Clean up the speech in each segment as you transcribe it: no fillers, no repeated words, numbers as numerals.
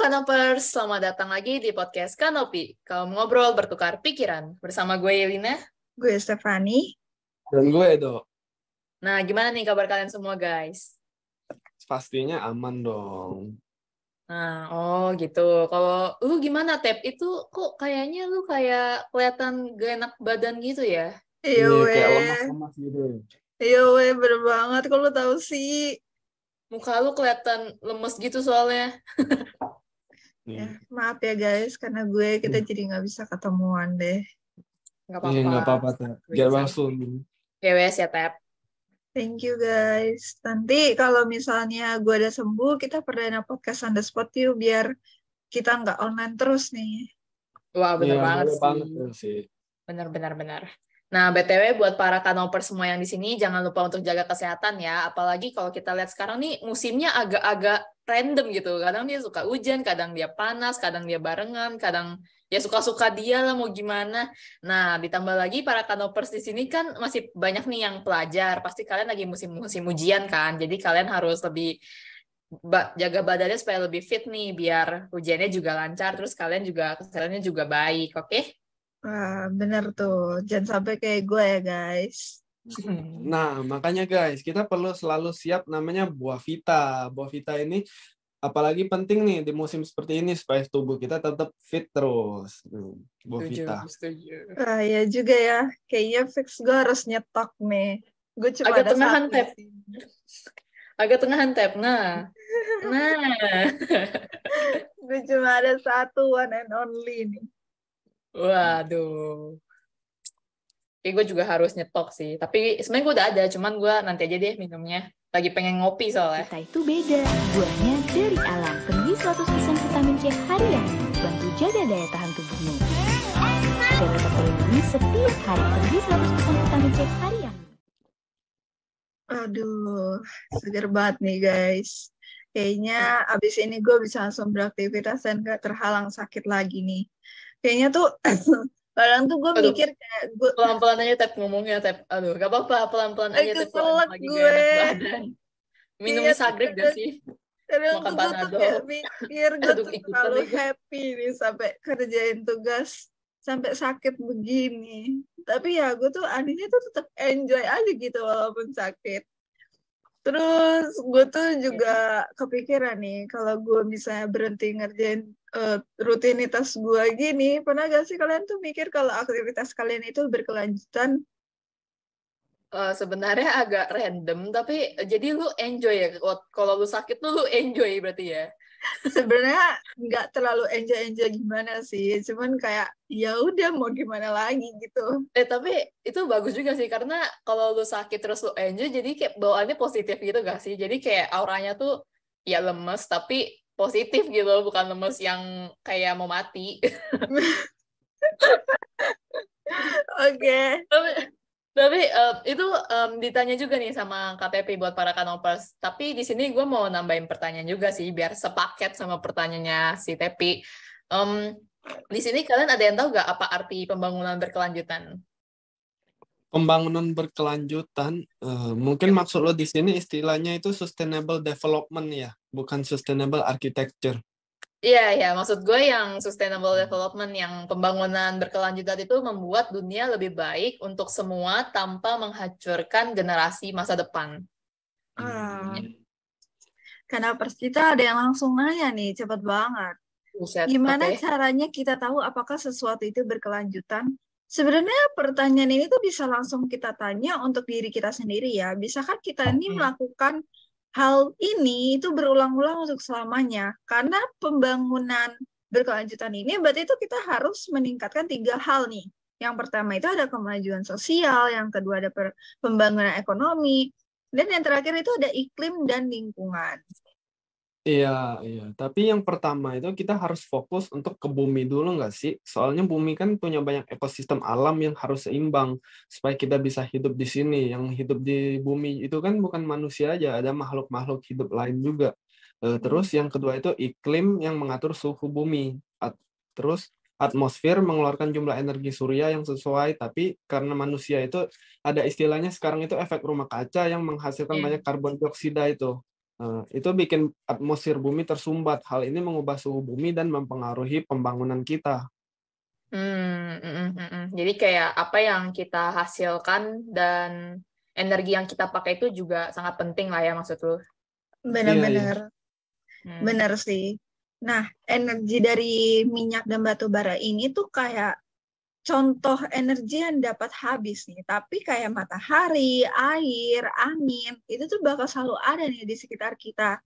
Kanopers, selamat datang lagi di podcast Kanopi. Kaum ngobrol bertukar pikiran. Bersama gue Yelina. Gue Stefani. Dan gue Edo. Nah, gimana nih kabar kalian semua, guys? Pastinya aman dong. Nah, gitu. Kalau lu gimana, Tep? Itu kok kayaknya lu kayak kelihatan gak enak badan gitu ya? Iya, kayak lemas-lemas gitu. Iya, bener banget. Kok lu tahu sih? Muka lu kelihatan lemes gitu soalnya. Ya, maaf ya guys, karena kita jadi nggak bisa ketemuan deh. Nggak apa-apa. Iya, nggak apa-apa, Tep. Biar langsung. Ya wes ya, Tep. Thank you guys. Nanti kalau misalnya gue udah sembuh, kita perdana podcast on the spot yuk, biar kita nggak online terus nih. Wah, bener banget sih. Bener. Nah, BTW buat para kanopers semua yang di sini, jangan lupa untuk jaga kesehatan ya. Apalagi kalau kita lihat sekarang nih, musimnya agak-agak random gitu. Kadang dia suka hujan, kadang dia panas, kadang dia barengan, kadang ya suka-suka dia lah mau gimana. Nah, ditambah lagi para kanopers di sini kan masih banyak nih yang pelajar. Pasti kalian lagi musim ujian kan. Jadi kalian harus lebih jaga badannya supaya lebih fit nih, biar ujiannya juga lancar, terus kalian juga kesehatannya juga baik, oke? Wah, bener tuh. Jangan sampai kayak gue ya guys. Nah, makanya guys, kita perlu selalu siap namanya buah vita. Buah vita ini apalagi penting nih di musim seperti ini supaya tubuh kita tetap fit terus. Buah vita. Wah, ya juga ya. Kayaknya fix gue harus nyetok nih. Gue cuma Agak ada tengahan, satu Tep. di sini. Agak tengahan, Tep. Nah. Gue cuma ada satu, one and only nih. Waduh. Gue juga harus nyetok sih. Tapi sebenarnya gue udah ada, cuman gue nanti aja deh minumnya. Lagi pengen ngopi soalnya. Vita itu beda. Buahnya dari alam. Penuhi 100% vitamin C harian. Bantu jaga daya tahan tubuhmu. Dan tetap terlindungi setiap hari. Penuhi 100% vitamin C harian. Aduh, seger banget nih guys. Kayaknya abis ini gue bisa langsung beraktivitas dan gak terhalang sakit lagi nih. Kayaknya tuh kadang tuh gue mikir kayak gue pelan-pelan aja Tep ngomongnya, Tep. Aduh, gak apa-apa, pelan-pelan aja Tep. Keselak Lagi gue. gak enak badan. Minum sagrek gak sih? Kadang Makan tuh gue tuh panadol. kayak mikir gue Aduh, tuh ikutan terlalu nih gue. happy nih sampai kerjain tugas sampai sakit begini. Tapi ya gue tuh anehnya tuh tetap enjoy aja gitu walaupun sakit. Terus gue tuh juga kepikiran nih kalau gue misalnya berhenti ngerjain rutinitas gue gini, pernah gak sih kalian tuh mikir kalau aktivitas kalian itu berkelanjutan? Sebenarnya agak random, tapi jadi lu enjoy ya? Kalau lu sakit tuh lu enjoy berarti ya? Sebenarnya nggak terlalu enjoy gimana sih, cuman kayak ya udah mau gimana lagi gitu. Tapi itu bagus juga sih, karena kalau lu sakit terus lu enjoy, jadi kayak bawaannya positif gitu gak sih? Jadi kayak auranya tuh ya lemes, tapi positif gitu, bukan lemes yang kayak mau mati. Oke. Tapi itu ditanya juga nih sama KTP buat para kanopers. Tapi di sini gue mau nambahin pertanyaan juga sih, biar sepaket sama pertanyaannya si Tepi. Di sini kalian ada yang tahu nggak apa arti pembangunan berkelanjutan? Pembangunan berkelanjutan, mungkin maksud lo di sini istilahnya itu sustainable development ya, bukan sustainable architecture. Iya, maksud gue yang sustainable development, yang pembangunan berkelanjutan itu membuat dunia lebih baik untuk semua tanpa menghancurkan generasi masa depan. Karena kita ada yang langsung nanya nih, cepet banget. Gimana caranya kita tahu apakah sesuatu itu berkelanjutan? Sebenarnya pertanyaan ini tuh bisa langsung kita tanya untuk diri kita sendiri ya. Bisakah kita ini melakukan hal ini itu berulang-ulang untuk selamanya? Karena pembangunan berkelanjutan ini berarti itu kita harus meningkatkan 3 hal nih. Yang pertama itu ada kemajuan sosial, yang kedua ada pembangunan ekonomi, dan yang terakhir itu ada iklim dan lingkungan. Iya. Tapi yang pertama itu kita harus fokus untuk ke bumi dulu nggak sih? Soalnya bumi kan punya banyak ekosistem alam yang harus seimbang supaya kita bisa hidup di sini. Yang hidup di bumi itu kan bukan manusia aja, ada makhluk-makhluk hidup lain juga. Terus yang kedua itu iklim yang mengatur suhu bumi. Terus atmosfer mengeluarkan jumlah energi surya yang sesuai, tapi karena manusia itu ada istilahnya sekarang itu efek rumah kaca yang menghasilkan banyak karbon dioksida itu. Itu bikin atmosfer bumi tersumbat. Hal ini mengubah suhu bumi dan mempengaruhi pembangunan kita. Jadi kayak apa yang kita hasilkan dan energi yang kita pakai itu juga sangat penting lah ya maksud lu. Benar-benar. Benar sih. Nah, energi dari minyak dan batu bara ini tuh kayak contoh energi yang dapat habis nih. Tapi kayak matahari, air, angin, itu tuh bakal selalu ada nih di sekitar kita.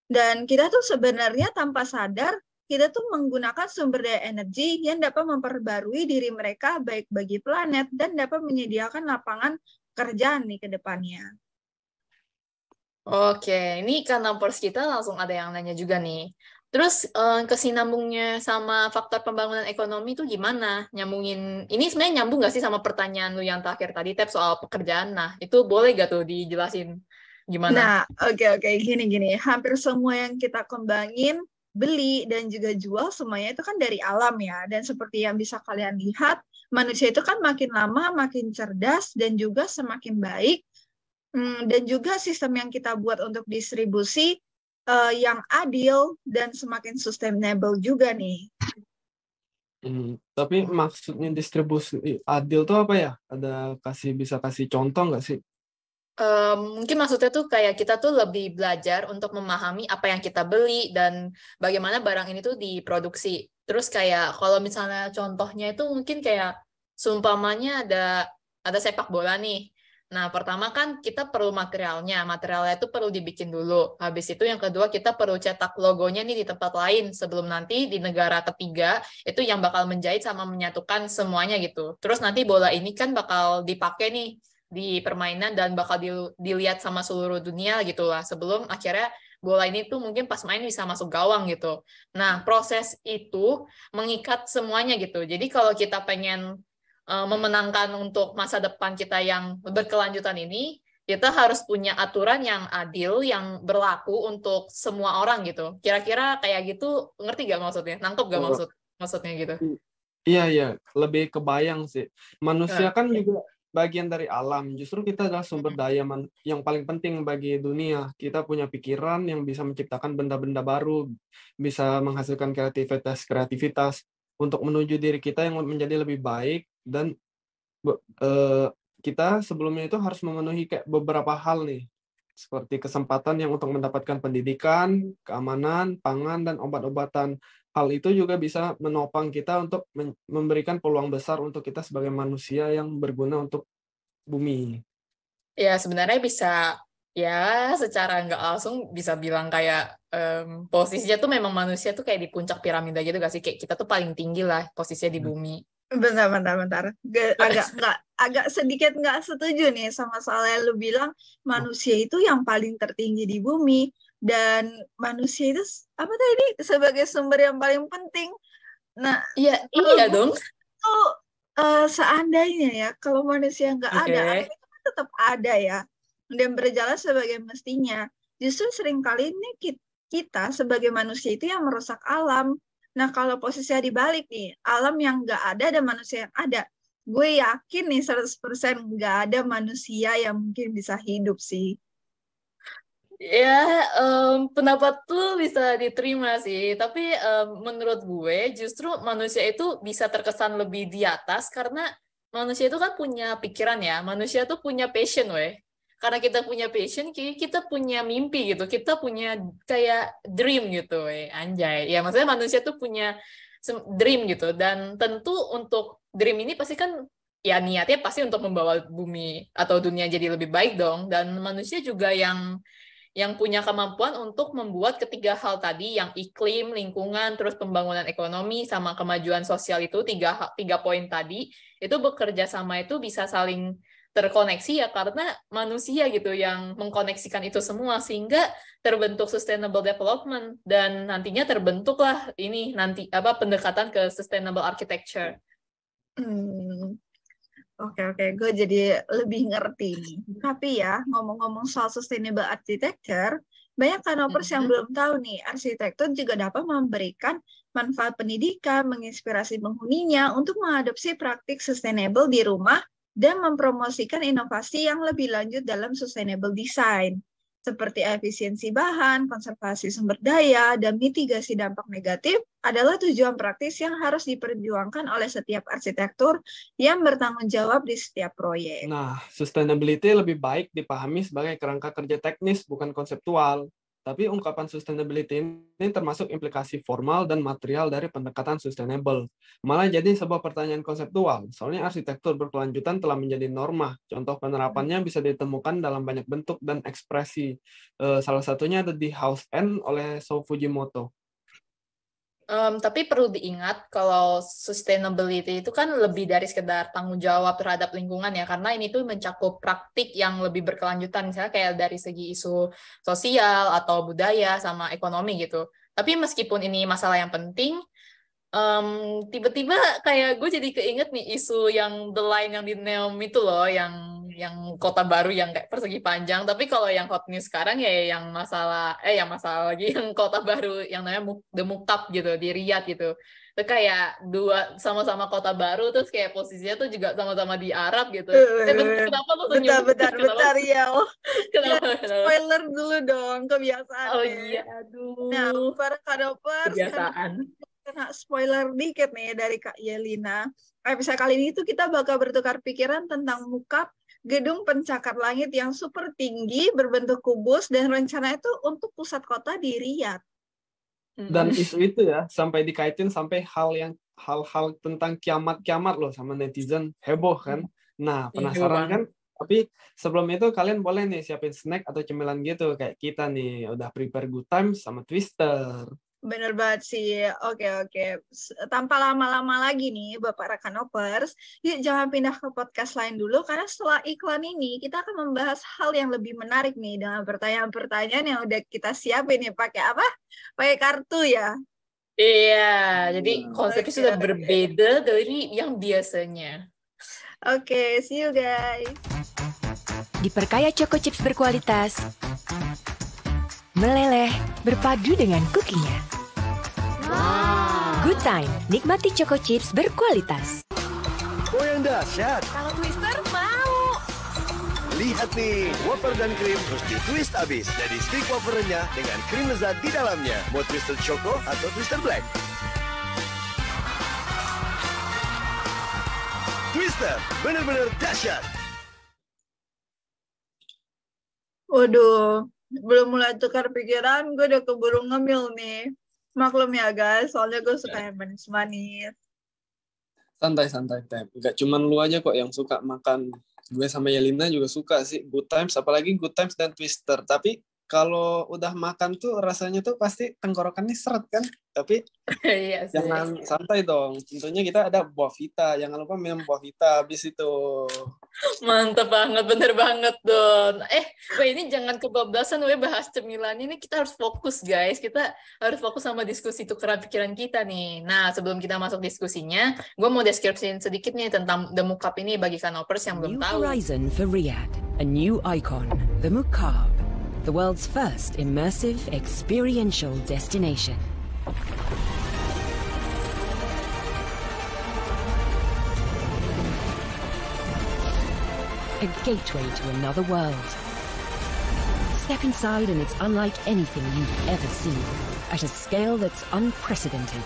Dan kita tuh sebenarnya tanpa sadar, kita tuh menggunakan sumber daya energi yang dapat memperbarui diri mereka baik bagi planet dan dapat menyediakan lapangan pekerjaan nih ke depannya. Oke, ini karena pers kita langsung ada yang nanya juga nih. Terus kesinambungnya sama faktor pembangunan ekonomi itu gimana? Nyambungin, ini sebenarnya nyambung nggak sih sama pertanyaan lu yang terakhir tadi, Tep, soal pekerjaan? Nah, itu boleh gak tuh dijelasin gimana? Nah, oke. Gini. Hampir semua yang kita kembangin, beli, dan juga jual, semuanya itu kan dari alam ya. Dan seperti yang bisa kalian lihat, manusia itu kan makin lama makin cerdas dan juga semakin baik. Dan juga sistem yang kita buat untuk distribusi yang adil dan semakin sustainable juga nih. Tapi maksudnya distribusi adil tuh apa ya? Bisa kasih contoh nggak sih? Mungkin maksudnya tuh kayak kita tuh lebih belajar untuk memahami apa yang kita beli dan bagaimana barang ini tuh diproduksi. Terus kayak kalau misalnya contohnya itu mungkin kayak seumpamanya ada sepak bola nih. Nah, pertama kan kita perlu materialnya itu perlu dibikin dulu. Habis itu yang kedua kita perlu cetak logonya nih di tempat lain sebelum nanti di negara ketiga itu yang bakal menjahit sama menyatukan semuanya gitu. Terus nanti bola ini kan bakal dipakai nih di permainan dan bakal dilihat sama seluruh dunia gitu lah sebelum akhirnya bola ini tuh mungkin pas main bisa masuk gawang gitu. Nah, proses itu mengikat semuanya gitu. Jadi kalau kita pengen memenangkan untuk masa depan kita yang berkelanjutan ini, kita harus punya aturan yang adil, yang berlaku untuk semua orang gitu. Kira-kira kayak gitu, ngerti gak maksudnya? Nangkep gak maksudnya gitu? Iya, lebih kebayang sih. Manusia kan juga bagian dari alam. Justru kita adalah sumber daya yang paling penting bagi dunia. Kita punya pikiran yang bisa menciptakan benda-benda baru, bisa menghasilkan kreativitas untuk menuju diri kita yang menjadi lebih baik. Dan kita sebelumnya itu harus memenuhi kayak beberapa hal nih, seperti kesempatan yang untuk mendapatkan pendidikan, keamanan, pangan, dan obat-obatan. Hal itu juga bisa menopang kita untuk memberikan peluang besar untuk kita sebagai manusia yang berguna untuk bumi. Ya, sebenarnya bisa, ya secara nggak langsung bisa bilang kayak posisinya tuh memang manusia tuh kayak di puncak piramida gitu gak sih? Kayak kita tuh paling tinggi lah posisinya di bumi. Bentar. Agak sedikit nggak setuju nih sama soal yang lu bilang manusia itu yang paling tertinggi di bumi dan manusia itu apa tadi sebagai sumber yang paling penting. Nah, iya dong. Itu seandainya ya kalau manusia nggak ada, alam itu tetap ada ya dan berjalan sebagai mestinya. Justru seringkali ini kita sebagai manusia itu yang merusak alam. Nah, kalau posisinya dibalik nih, alam yang nggak ada dan manusia yang ada, gue yakin nih 100% nggak ada manusia yang mungkin bisa hidup sih. Ya, pendapat tuh bisa diterima sih. Tapi menurut gue, justru manusia itu bisa terkesan lebih di atas karena manusia itu kan punya pikiran ya. Manusia tuh punya passion, weh. Karena kita punya passion, kita punya mimpi gitu, kita punya kayak dream gitu, anjay. Ya maksudnya manusia tuh punya dream gitu, dan tentu untuk dream ini pasti kan ya niatnya pasti untuk membawa bumi atau dunia jadi lebih baik dong. Dan manusia juga yang punya kemampuan untuk membuat ketiga hal tadi, yang iklim, lingkungan, terus pembangunan ekonomi sama kemajuan sosial itu tiga poin tadi, itu bekerja sama itu bisa saling terkoneksi ya karena manusia gitu yang mengkoneksikan itu semua sehingga terbentuk sustainable development dan nantinya terbentuklah ini nanti pendekatan ke sustainable architecture. Oke, gue jadi lebih ngerti nih. Tapi ya ngomong-ngomong soal sustainable architecture, banyak kanopers yang belum tahu nih arsitektur juga dapat memberikan manfaat pendidikan, menginspirasi penghuninya untuk mengadopsi praktik sustainable di rumah dan mempromosikan inovasi yang lebih lanjut dalam sustainable design. seperti efisiensi bahan, konservasi sumber daya, dan mitigasi dampak negatif adalah tujuan praktis yang harus diperjuangkan oleh setiap arsitektur yang bertanggung jawab di setiap proyek. Nah, sustainability lebih baik dipahami sebagai kerangka kerja teknis, bukan konseptual. Tapi ungkapan sustainability ini termasuk implikasi formal dan material dari pendekatan sustainable. Malah jadi sebuah pertanyaan konseptual, soalnya arsitektur berkelanjutan telah menjadi norma. Contoh penerapannya bisa ditemukan dalam banyak bentuk dan ekspresi. Salah satunya ada di House N oleh Sou Fujimoto. Tapi perlu diingat kalau sustainability itu kan lebih dari sekedar tanggung jawab terhadap lingkungan ya, karena ini tuh mencakup praktik yang lebih berkelanjutan, misalnya kayak dari segi isu sosial atau budaya sama ekonomi gitu. Tapi meskipun ini masalah yang penting, tiba-tiba kayak gue jadi keinget nih isu yang The Line yang di Neom itu loh, yang kota baru yang kayak persegi panjang. Tapi kalau yang hot news sekarang ya yang masalah lagi yang kota baru yang namanya The Mukab gitu di Riyadh gitu. Itu kayak dua sama-sama kota baru, terus kayak posisinya tuh juga sama-sama di Arab gitu. Kenapa lo senyum? Bentar ya. Kenapa? Spoiler dulu dong, kebiasaan. Oh iya, aduh. Nah, para kadopers, kebiasaan. Kena spoiler dikit nih dari Kak Yelina. Episode kali ini tuh kita bakal bertukar pikiran tentang Mukab, gedung pencakar langit yang super tinggi, berbentuk kubus, dan rencana itu untuk pusat kota di Riyadh. Dan isu itu ya, sampai dikaitin sampai hal-hal tentang kiamat-kiamat loh sama netizen, heboh kan. Nah, penasaran kan? Tapi sebelum itu kalian boleh nih siapin snack atau cemilan gitu, kayak kita nih, udah prepare Good Times sama Twister. Bener banget sih. Oke. Tanpa lama-lama lagi nih, Bapak Rakanopers, yuk jangan pindah ke podcast lain dulu, karena setelah iklan ini, kita akan membahas hal yang lebih menarik nih, dengan pertanyaan-pertanyaan yang udah kita siapin nih. Pakai apa? Pakai kartu ya? Iya, jadi konsepnya sudah berbeda dari yang biasanya. Oke, see you guys. Diperkaya Choco Chips berkualitas, meleleh berpadu dengan cookingnya. Good Time, nikmati Choco Chips berkualitas. Oh yang dahsyat. Kalau Twister mau. Lihat nih, wafer dan krim terus di-twist abis. Jadi stick wafernya dengan krim lezat di dalamnya. Mau Twister Choco atau Twister Black? Twister, bener-bener dahsyat. Waduh, belum mulai tukar pikiran, gue udah keburu ngemil nih. Maklum ya guys, soalnya gue suka yang manis-manis. Santai, Tep. Gak cuma lu aja kok yang suka makan. Gue sama Yelina juga suka sih Good Times, apalagi Good Times dan Twister. Tapi kalau udah makan tuh rasanya tuh pasti tenggorokannya seret kan. Tapi iya sih. Jangan santai dong. Tentunya kita ada buah vita. Jangan lupa minum buah vita habis itu. Mantap banget, bener banget Don. Ini jangan kebablasan bahas cemilan ini. Kita harus fokus guys. Kita harus fokus sama diskusi tukeran pikiran kita nih. Nah, sebelum kita masuk diskusinya, gue mau deskripsiin sedikit nih tentang The Mukab ini bagi kanopers yang belum tahu. New horizon for Riyadh, a new icon, The Mukab, the world's first immersive experiential destination. A gateway to another world. Step inside and it's unlike anything you've ever seen, at a scale that's unprecedented,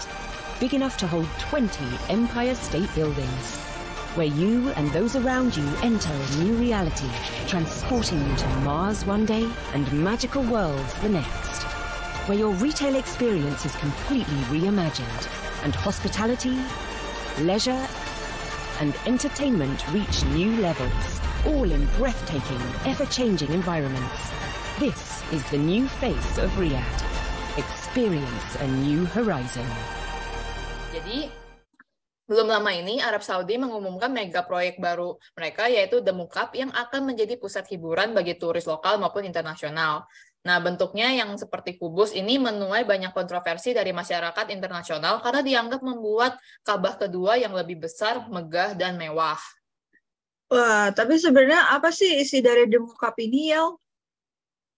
big enough to hold 20 Empire State Buildings, where you and those around you enter a new reality, transporting you to Mars one day and magical worlds the next, where your retail experience is completely reimagined, and hospitality, leisure, and entertainment reach new levels, all in breathtaking, ever-changing environments. This is the new face of Riyadh. Experience a new horizon. Jadi, belum lama ini Arab Saudi mengumumkan mega proyek baru mereka, yaitu The Mukab, yang akan menjadi pusat hiburan bagi turis lokal maupun internasional. Nah, bentuknya yang seperti kubus ini menuai banyak kontroversi dari masyarakat internasional karena dianggap membuat Ka'bah kedua yang lebih besar, megah, dan mewah. Wah, tapi sebenarnya apa sih isi dari The Mukab ini, Yel?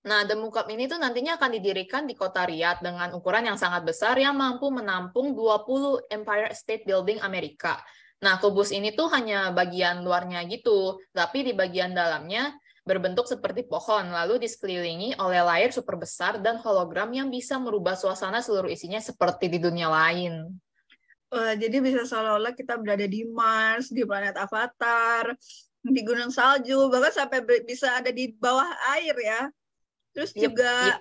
Nah, The Mukab ini tuh nantinya akan didirikan di kota Riyadh dengan ukuran yang sangat besar yang mampu menampung 20 Empire State Building Amerika. Nah, kubus ini tuh hanya bagian luarnya gitu, tapi di bagian dalamnya berbentuk seperti pohon, lalu disekelilingi oleh layar super besar dan hologram yang bisa merubah suasana seluruh isinya seperti di dunia lain. Jadi bisa seolah-olah kita berada di Mars, di planet Avatar, di gunung salju, bahkan sampai bisa ada di bawah air ya. Terus juga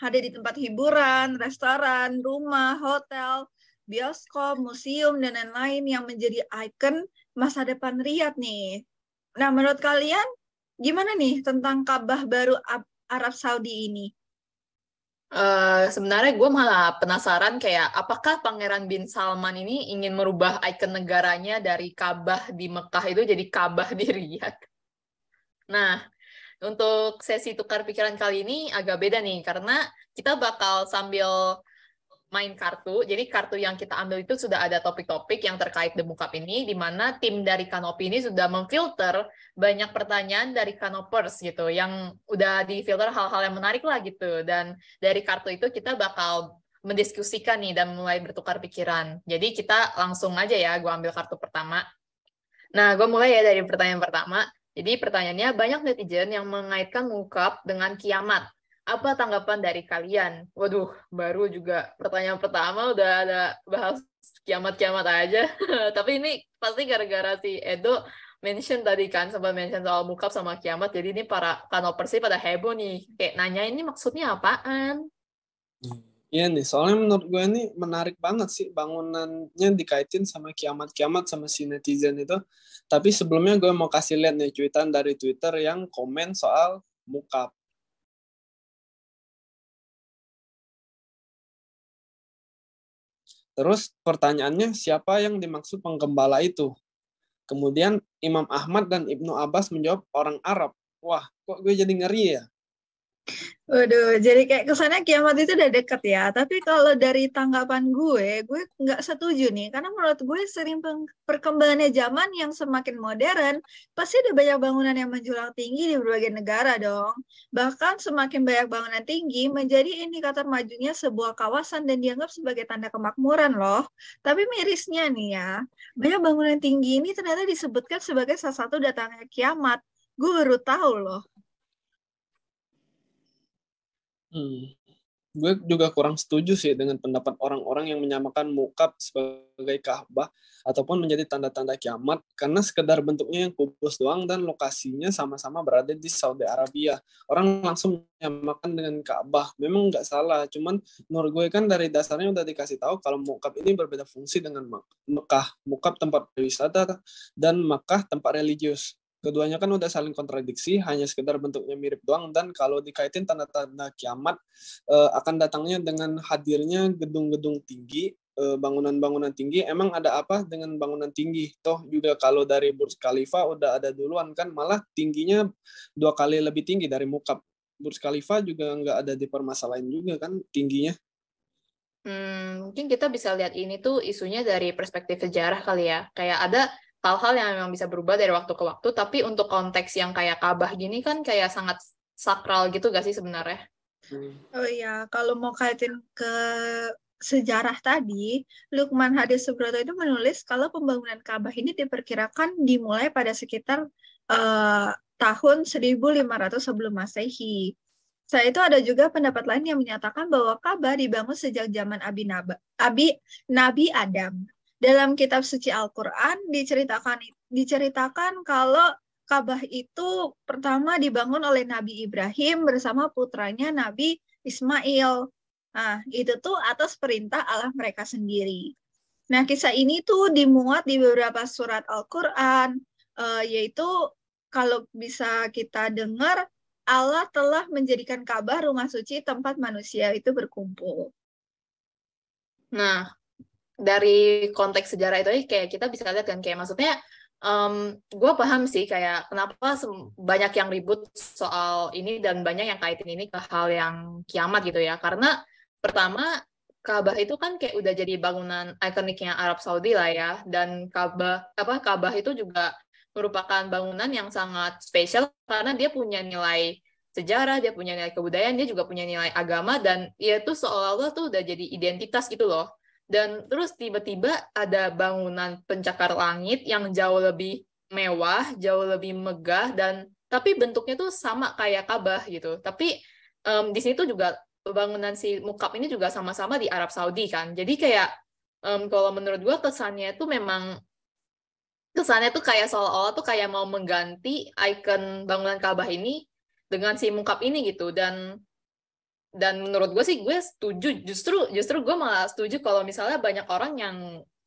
ada di tempat hiburan, restoran, rumah, hotel, bioskop, museum, dan lain-lain yang menjadi ikon masa depan Riyadh nih. Nah, menurut kalian gimana nih tentang Ka'bah baru Arab Saudi ini? Sebenarnya gue malah penasaran kayak apakah Pangeran bin Salman ini ingin merubah ikon negaranya dari Ka'bah di Mekah itu jadi Ka'bah di Riyadh. Nah, untuk sesi tukar pikiran kali ini agak beda nih, karena kita bakal sambil main kartu. Jadi kartu yang kita ambil itu sudah ada topik-topik yang terkait The Mukab ini, di mana tim dari Kanopi ini sudah memfilter banyak pertanyaan dari Kanopers gitu, yang udah difilter hal-hal yang menarik lah gitu. Dan dari kartu itu kita bakal mendiskusikan nih dan mulai bertukar pikiran. Jadi kita langsung aja ya, gue ambil kartu pertama. Nah, gue mulai ya dari pertanyaan pertama. Jadi pertanyaannya, banyak netizen yang mengaitkan Mukab dengan kiamat. Apa tanggapan dari kalian? Waduh, baru juga pertanyaan pertama udah ada bahas kiamat-kiamat aja. Tapi ini pasti gara-gara si Edo mention tadi kan, sempat mention soal Mukab sama kiamat. Jadi ini para Kanopers sih pada heboh nih. Kayak nanya ini maksudnya apaan? Iya nih, soalnya menurut gue ini menarik banget sih bangunannya dikaitin sama kiamat-kiamat sama si netizen itu. Tapi sebelumnya gue mau kasih lihat nih cuitan dari Twitter yang komen soal Mukab. Terus pertanyaannya, siapa yang dimaksud penggembala itu? Kemudian Imam Ahmad dan Ibnu Abbas menjawab orang Arab. Wah, kok gue jadi ngeri ya? Waduh, jadi kayak kesannya kiamat itu udah deket ya. Tapi kalau dari tanggapan gue nggak setuju nih. Karena menurut gue sering perkembangannya zaman yang semakin modern, pasti ada banyak bangunan yang menjulang tinggi di berbagai negara dong. Bahkan semakin banyak bangunan tinggi menjadi indikator majunya sebuah kawasan dan dianggap sebagai tanda kemakmuran loh. Tapi mirisnya nih ya, banyak bangunan tinggi ini ternyata disebutkan sebagai salah satu datangnya kiamat. Gue baru tahu loh. Gue juga kurang setuju sih dengan pendapat orang-orang yang menyamakan Mukab sebagai Ka'bah ataupun menjadi tanda-tanda kiamat karena sekedar bentuknya yang kubus doang dan lokasinya sama-sama berada di Saudi Arabia. Orang langsung menyamakan dengan Ka'bah. Memang nggak salah, cuman menurut gue kan dari dasarnya udah dikasih tahu kalau Mukab ini berbeda fungsi dengan Mekah. Mukab tempat wisata dan Mekah tempat religius. Keduanya kan udah saling kontradiksi, hanya sekedar bentuknya mirip doang, dan kalau dikaitin tanda-tanda kiamat akan datangnya dengan hadirnya gedung-gedung tinggi, bangunan-bangunan tinggi. Emang ada apa dengan bangunan tinggi? Toh juga kalau dari Burj Khalifa udah ada duluan kan, malah tingginya 2 kali lebih tinggi dari Mukab. Burj Khalifa juga nggak ada dipermasalahin juga kan tingginya. Mungkin kita bisa lihat ini tuh isunya dari perspektif sejarah kali ya. Kayak ada hal-hal yang memang bisa berubah dari waktu ke waktu, tapi untuk konteks yang kayak Ka'bah gini kan kayak sangat sakral gitu gak sih sebenarnya? Oh iya, kalau mau kaitin ke sejarah tadi, Lukman Hadis Subroto itu menulis kalau pembangunan Ka'bah ini diperkirakan dimulai pada sekitar tahun 1500 sebelum Masehi. Selain itu ada juga pendapat lain yang menyatakan bahwa Ka'bah dibangun sejak zaman Nabi Adam. Dalam kitab suci Al-Quran diceritakan kalau Ka'bah itu pertama dibangun oleh Nabi Ibrahim bersama putranya Nabi Ismail. Nah, itu tuh atas perintah Allah mereka sendiri. Nah, kisah ini tuh dimuat di beberapa surat Al-Quran, yaitu kalau bisa kita dengar, Allah telah menjadikan Ka'bah rumah suci tempat manusia itu berkumpul. Nah, dari konteks sejarah itu kayak kita bisa lihat kan, kayak maksudnya gue paham sih kayak kenapa banyak yang ribut soal ini dan banyak yang kaitin ini ke hal yang kiamat gitu ya, karena pertama Ka'bah itu kan kayak udah jadi bangunan ikoniknya Arab Saudi lah ya, dan Ka'bah itu juga merupakan bangunan yang sangat spesial karena dia punya nilai sejarah, dia punya nilai kebudayaan, dia juga punya nilai agama, dan ya itu seolah-olah tuh udah jadi identitas gitu loh. Dan terus tiba-tiba ada bangunan pencakar langit yang jauh lebih mewah, jauh lebih megah, dan tapi bentuknya tuh sama kayak Ka'bah gitu. Tapi di sini tuh juga bangunan si Mukab ini juga sama-sama di Arab Saudi kan. Jadi kayak kalau menurut gue kesannya tuh kayak seolah-olah tuh kayak mau mengganti ikon bangunan Ka'bah ini dengan si Mukab ini gitu. Dan menurut gue sih gue setuju, justru gue malah setuju kalau misalnya banyak orang yang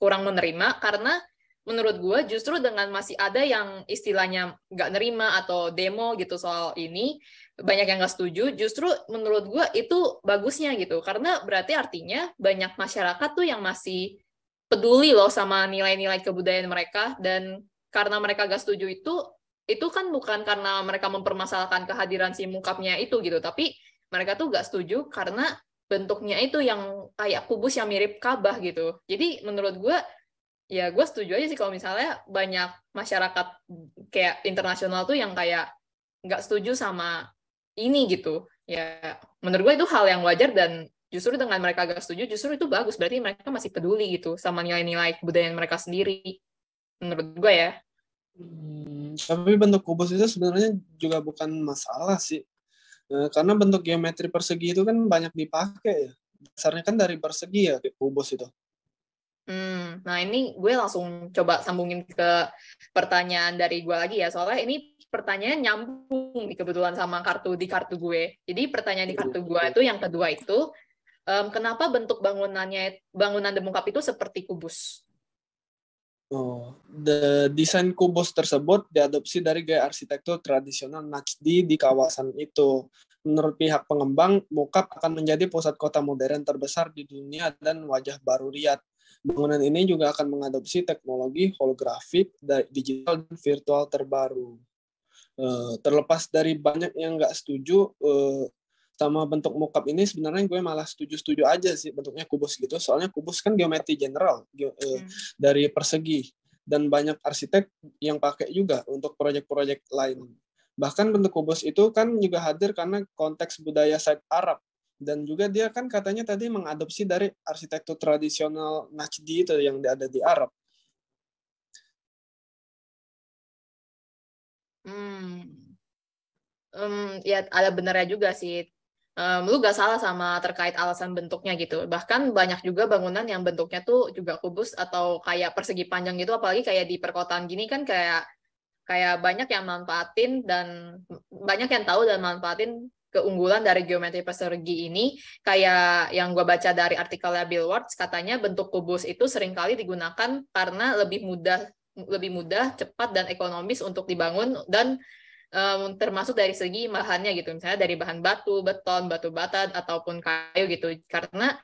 kurang menerima, karena menurut gue justru dengan masih ada yang istilahnya nggak nerima atau demo gitu soal ini, banyak yang nggak setuju, justru menurut gue itu bagusnya gitu, karena berarti artinya banyak masyarakat tuh yang masih peduli loh sama nilai-nilai kebudayaan mereka. Dan karena mereka nggak setuju itu kan bukan karena mereka mempermasalahkan kehadiran si Mukabnya itu gitu, tapi mereka tuh nggak setuju karena bentuknya itu yang kayak kubus yang mirip Ka'bah gitu. Jadi menurut gue, ya gue setuju aja sih kalau misalnya banyak masyarakat kayak internasional tuh yang kayak nggak setuju sama ini gitu. Ya menurut gue itu hal yang wajar, dan justru dengan mereka nggak setuju, justru itu bagus. Berarti mereka masih peduli gitu sama nilai-nilai kebudayaan mereka sendiri. Menurut gue ya. Tapi bentuk kubus itu sebenarnya juga bukan masalah sih. Karena bentuk geometri persegi itu kan banyak dipakai ya. Dasarnya kan dari persegi ya kubus itu. Nah ini gue langsung coba sambungin ke pertanyaan dari gue lagi ya, soalnya ini pertanyaan nyambung kebetulan sama di kartu gue. Jadi pertanyaan di kartu gue itu yang kedua itu, kenapa bentuk bangunan The Mukab itu seperti kubus? Desain kubus tersebut diadopsi dari gaya arsitektur tradisional Najdi di kawasan itu. Menurut pihak pengembang, Mukab akan menjadi pusat kota modern terbesar di dunia dan wajah baru Riyadh. Bangunan ini juga akan mengadopsi teknologi holografik, digital, dan virtual terbaru. Terlepas dari banyak yang nggak setuju sama bentuk Mukab ini, sebenarnya gue malah setuju-setuju aja sih bentuknya kubus gitu. Soalnya kubus kan geometri general dari persegi, dan banyak arsitek yang pakai juga untuk proyek-proyek lain. Bahkan bentuk kubus itu kan juga hadir karena konteks budaya Said Arab. Dan juga dia kan katanya tadi mengadopsi dari arsitektur tradisional Najdi itu yang ada di Arab. Ya ada benarnya juga sih. Lu gak salah sama terkait alasan bentuknya gitu. Bahkan banyak juga bangunan yang bentuknya tuh juga kubus atau kayak persegi panjang gitu. Apalagi kayak di perkotaan gini kan kayak banyak yang manfaatin dan banyak yang tahu dan manfaatin keunggulan dari geometri persegi ini. Kayak yang gue baca dari artikelnya Billboard, katanya bentuk kubus itu seringkali digunakan karena lebih mudah, cepat, dan ekonomis untuk dibangun, dan termasuk dari segi bahannya gitu, misalnya dari bahan batu, beton, batu bata, ataupun kayu gitu. Karena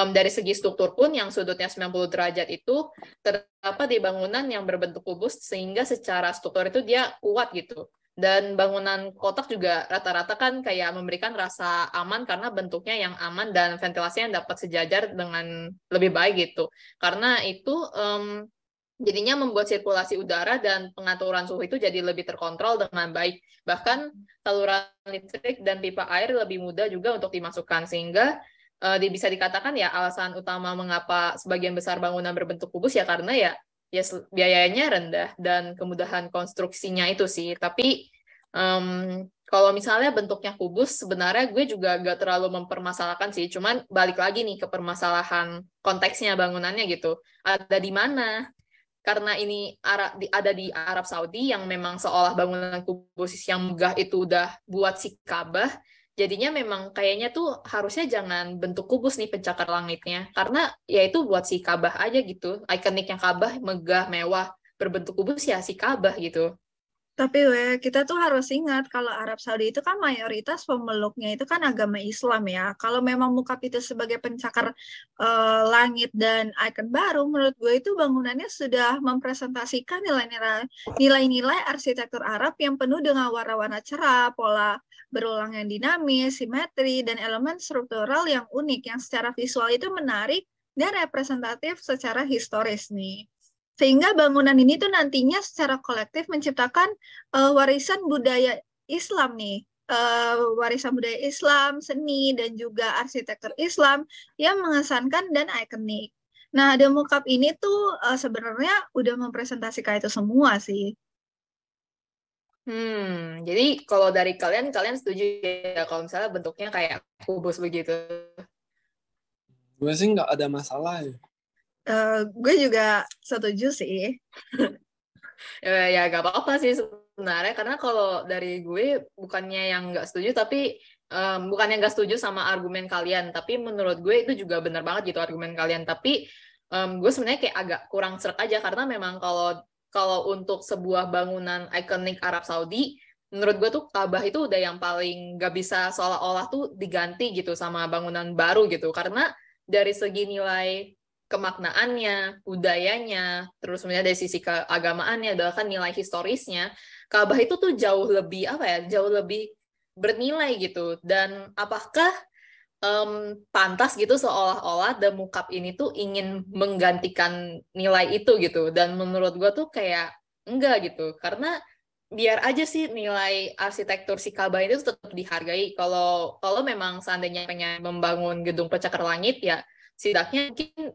dari segi struktur pun yang sudutnya 90 derajat itu terdapat di bangunan yang berbentuk kubus, sehingga secara struktur itu dia kuat gitu. Dan bangunan kotak juga rata-rata kan kayak memberikan rasa aman karena bentuknya yang aman dan ventilasinya yang dapat sejajar dengan lebih baik gitu. Karena itu jadinya membuat sirkulasi udara dan pengaturan suhu itu jadi lebih terkontrol dengan baik. Bahkan saluran listrik dan pipa air lebih mudah juga untuk dimasukkan, sehingga bisa dikatakan ya alasan utama mengapa sebagian besar bangunan berbentuk kubus ya karena ya biayanya rendah dan kemudahan konstruksinya itu sih. Tapi kalau misalnya bentuknya kubus, sebenarnya gue juga gak terlalu mempermasalahkan sih. Cuman balik lagi nih ke permasalahan konteksnya bangunannya gitu. Ada di mana? Karena ini ada di Arab Saudi yang memang seolah bangunan kubus yang megah itu udah buat si Ka'bah, jadinya memang kayaknya tuh harusnya jangan bentuk kubus nih pencakar langitnya, karena ya itu buat si Ka'bah aja gitu, ikoniknya Ka'bah megah, mewah, berbentuk kubus ya si Ka'bah gitu. Tapi kita tuh harus ingat kalau Arab Saudi itu kan mayoritas pemeluknya itu kan agama Islam ya. Kalau memang Mukab itu sebagai pencakar langit dan ikon baru, menurut gue itu bangunannya sudah mempresentasikan nilai-nilai arsitektur Arab yang penuh dengan warna-warna cerah, pola berulang yang dinamis, simetri, dan elemen struktural yang unik yang secara visual itu menarik dan representatif secara historis nih. Sehingga bangunan ini tuh nantinya secara kolektif menciptakan warisan budaya Islam nih, warisan budaya Islam, seni, dan juga arsitektur Islam yang mengesankan dan ikonik. Nah, The Mukab ini tuh sebenarnya udah mempresentasikan itu semua sih. Jadi kalau dari kalian setuju ya kalau misalnya bentuknya kayak kubus begitu? Gue sih nggak ada masalah ya. Gue juga setuju sih. Ya gak apa-apa sih sebenarnya, karena kalau dari gue bukannya yang nggak setuju, tapi bukannya nggak setuju sama argumen kalian, tapi menurut gue itu juga benar banget gitu argumen kalian. Tapi gue sebenarnya kayak agak kurang srek aja, karena memang kalau untuk sebuah bangunan ikonik Arab Saudi, menurut gue tuh Ka'bah itu udah yang paling gak bisa seolah-olah tuh diganti gitu sama bangunan baru gitu, karena dari segi nilai kemaknaannya, budayanya, terus kemudian dari sisi keagamaannya, bahkan nilai historisnya, Ka'bah itu tuh jauh lebih jauh lebih bernilai gitu. Dan apakah pantas gitu seolah-olah The Muqab ini tuh ingin menggantikan nilai itu gitu? Dan menurut gue tuh kayak enggak gitu, karena biar aja sih nilai arsitektur si Ka'bah itu tetap dihargai. Kalau memang seandainya pengen membangun gedung pencakar langit, ya setidaknya mungkin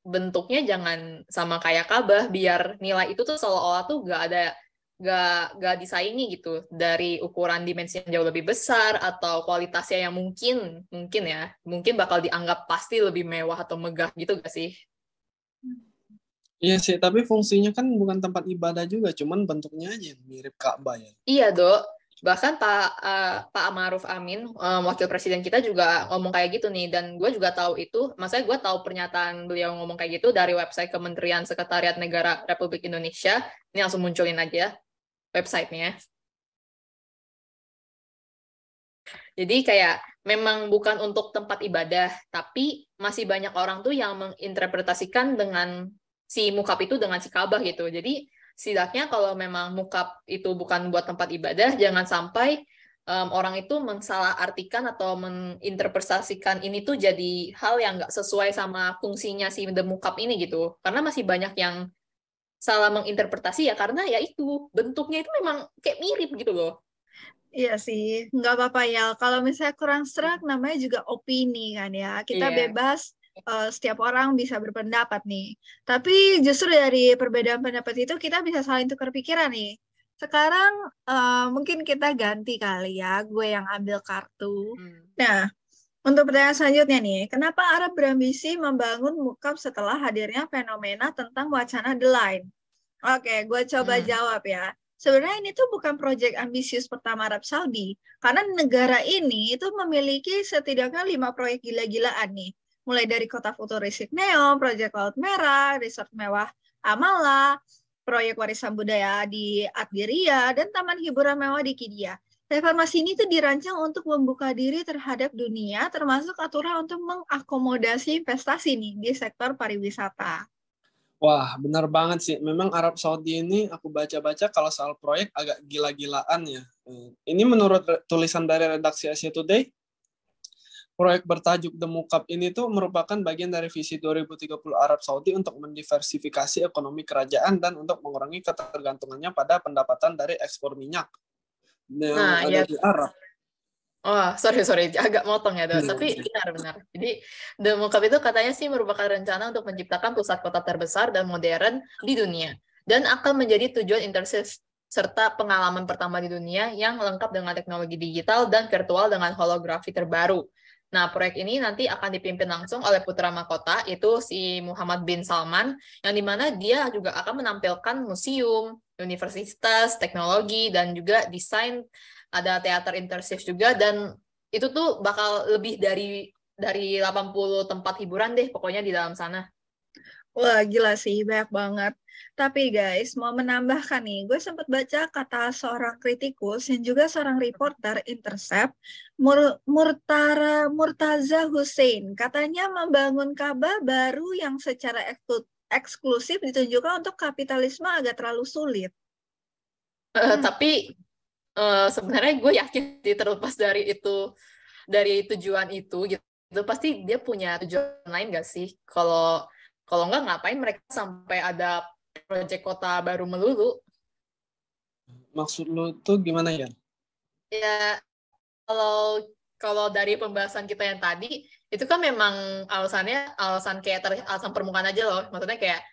bentuknya jangan sama kayak Ka'bah, biar nilai itu tuh seolah-olah tuh gak disaingi gitu dari ukuran dimensi yang jauh lebih besar atau kualitasnya yang mungkin bakal dianggap pasti lebih mewah atau megah gitu gak sih? Iya sih, tapi fungsinya kan bukan tempat ibadah juga, cuman bentuknya aja yang mirip Ka'bah ya. Iya, Dok. Bahkan Pak Ma'ruf Amin, wakil presiden kita juga ngomong kayak gitu nih, dan gue juga tahu itu, maksudnya gue tahu pernyataan beliau ngomong kayak gitu dari website Kementerian Sekretariat Negara Republik Indonesia. Ini langsung munculin aja websitenya. Jadi kayak memang bukan untuk tempat ibadah, tapi masih banyak orang tuh yang menginterpretasikan dengan si Muqab itu dengan si Ka'bah gitu. Jadi setidaknya kalau memang Muqab itu bukan buat tempat ibadah, jangan sampai orang itu mensalahartikan atau menginterpretasikan ini tuh jadi hal yang nggak sesuai sama fungsinya si The Muqab ini gitu. Karena masih banyak yang salah menginterpretasi ya, karena ya itu bentuknya itu memang kayak mirip gitu loh. Iya sih, nggak apa-apa ya. Kalau misalnya kurang serak, namanya juga opini kan ya. Kita bebas, setiap orang bisa berpendapat nih. Tapi justru dari perbedaan pendapat itu kita bisa saling tukar pikiran nih. Sekarang mungkin kita ganti kali ya, gue yang ambil kartu. Nah, untuk pertanyaan selanjutnya nih, kenapa Arab berambisi membangun Muqab setelah hadirnya fenomena tentang wacana The Line? Oke, gue coba jawab ya. Sebenarnya ini tuh bukan proyek ambisius pertama Arab Saudi, karena negara ini itu memiliki setidaknya 5 proyek gila-gilaan nih. Mulai dari kota futuristik Neom, proyek Laut Merah, resort mewah Amala, proyek warisan budaya di Adgiria, dan taman hiburan mewah di Qiddiya. Reformasi ini tuh dirancang untuk membuka diri terhadap dunia, termasuk aturan untuk mengakomodasi investasi nih di sektor pariwisata. Wah, benar banget sih. Memang Arab Saudi ini aku baca-baca kalau soal proyek agak gila-gilaan ya. Ini menurut tulisan dari redaksi Asia Today, proyek bertajuk The Muqab ini tuh merupakan bagian dari visi 2030 Arab Saudi untuk mendiversifikasi ekonomi kerajaan dan untuk mengurangi ketergantungannya pada pendapatan dari ekspor minyak yang ada di Arab. Oh, sorry, agak motong ya, tapi benar. Jadi, The Muqab itu katanya sih merupakan rencana untuk menciptakan pusat kota terbesar dan modern di dunia, dan akan menjadi tujuan intersif serta pengalaman pertama di dunia yang lengkap dengan teknologi digital dan virtual dengan holografi terbaru. Nah, proyek ini nanti akan dipimpin langsung oleh putra mahkota, itu si Muhammad bin Salman, yang dimana dia juga akan menampilkan museum, universitas, teknologi, dan juga desain. Ada teater intersif juga, dan itu tuh bakal lebih dari 80 tempat hiburan deh pokoknya di dalam sana. Wah, gila sih, banyak banget. Tapi guys, mau menambahkan nih, gue sempat baca kata seorang kritikus yang juga seorang reporter Intercept, Murtaza Hussein. Katanya membangun Ka'bah baru yang secara eksklusif ditunjukkan untuk kapitalisme agak terlalu sulit. Tapi sebenarnya gue yakin sih, terlepas dari tujuan itu gitu, pasti dia punya tujuan lain gak sih? Kalau nggak, ngapain mereka sampai ada proyek kota baru melulu? Maksud lu tuh gimana ya? Ya, kalau dari pembahasan kita yang tadi, itu kan memang alasan kayak alasan permukaan aja loh. Maksudnya kayak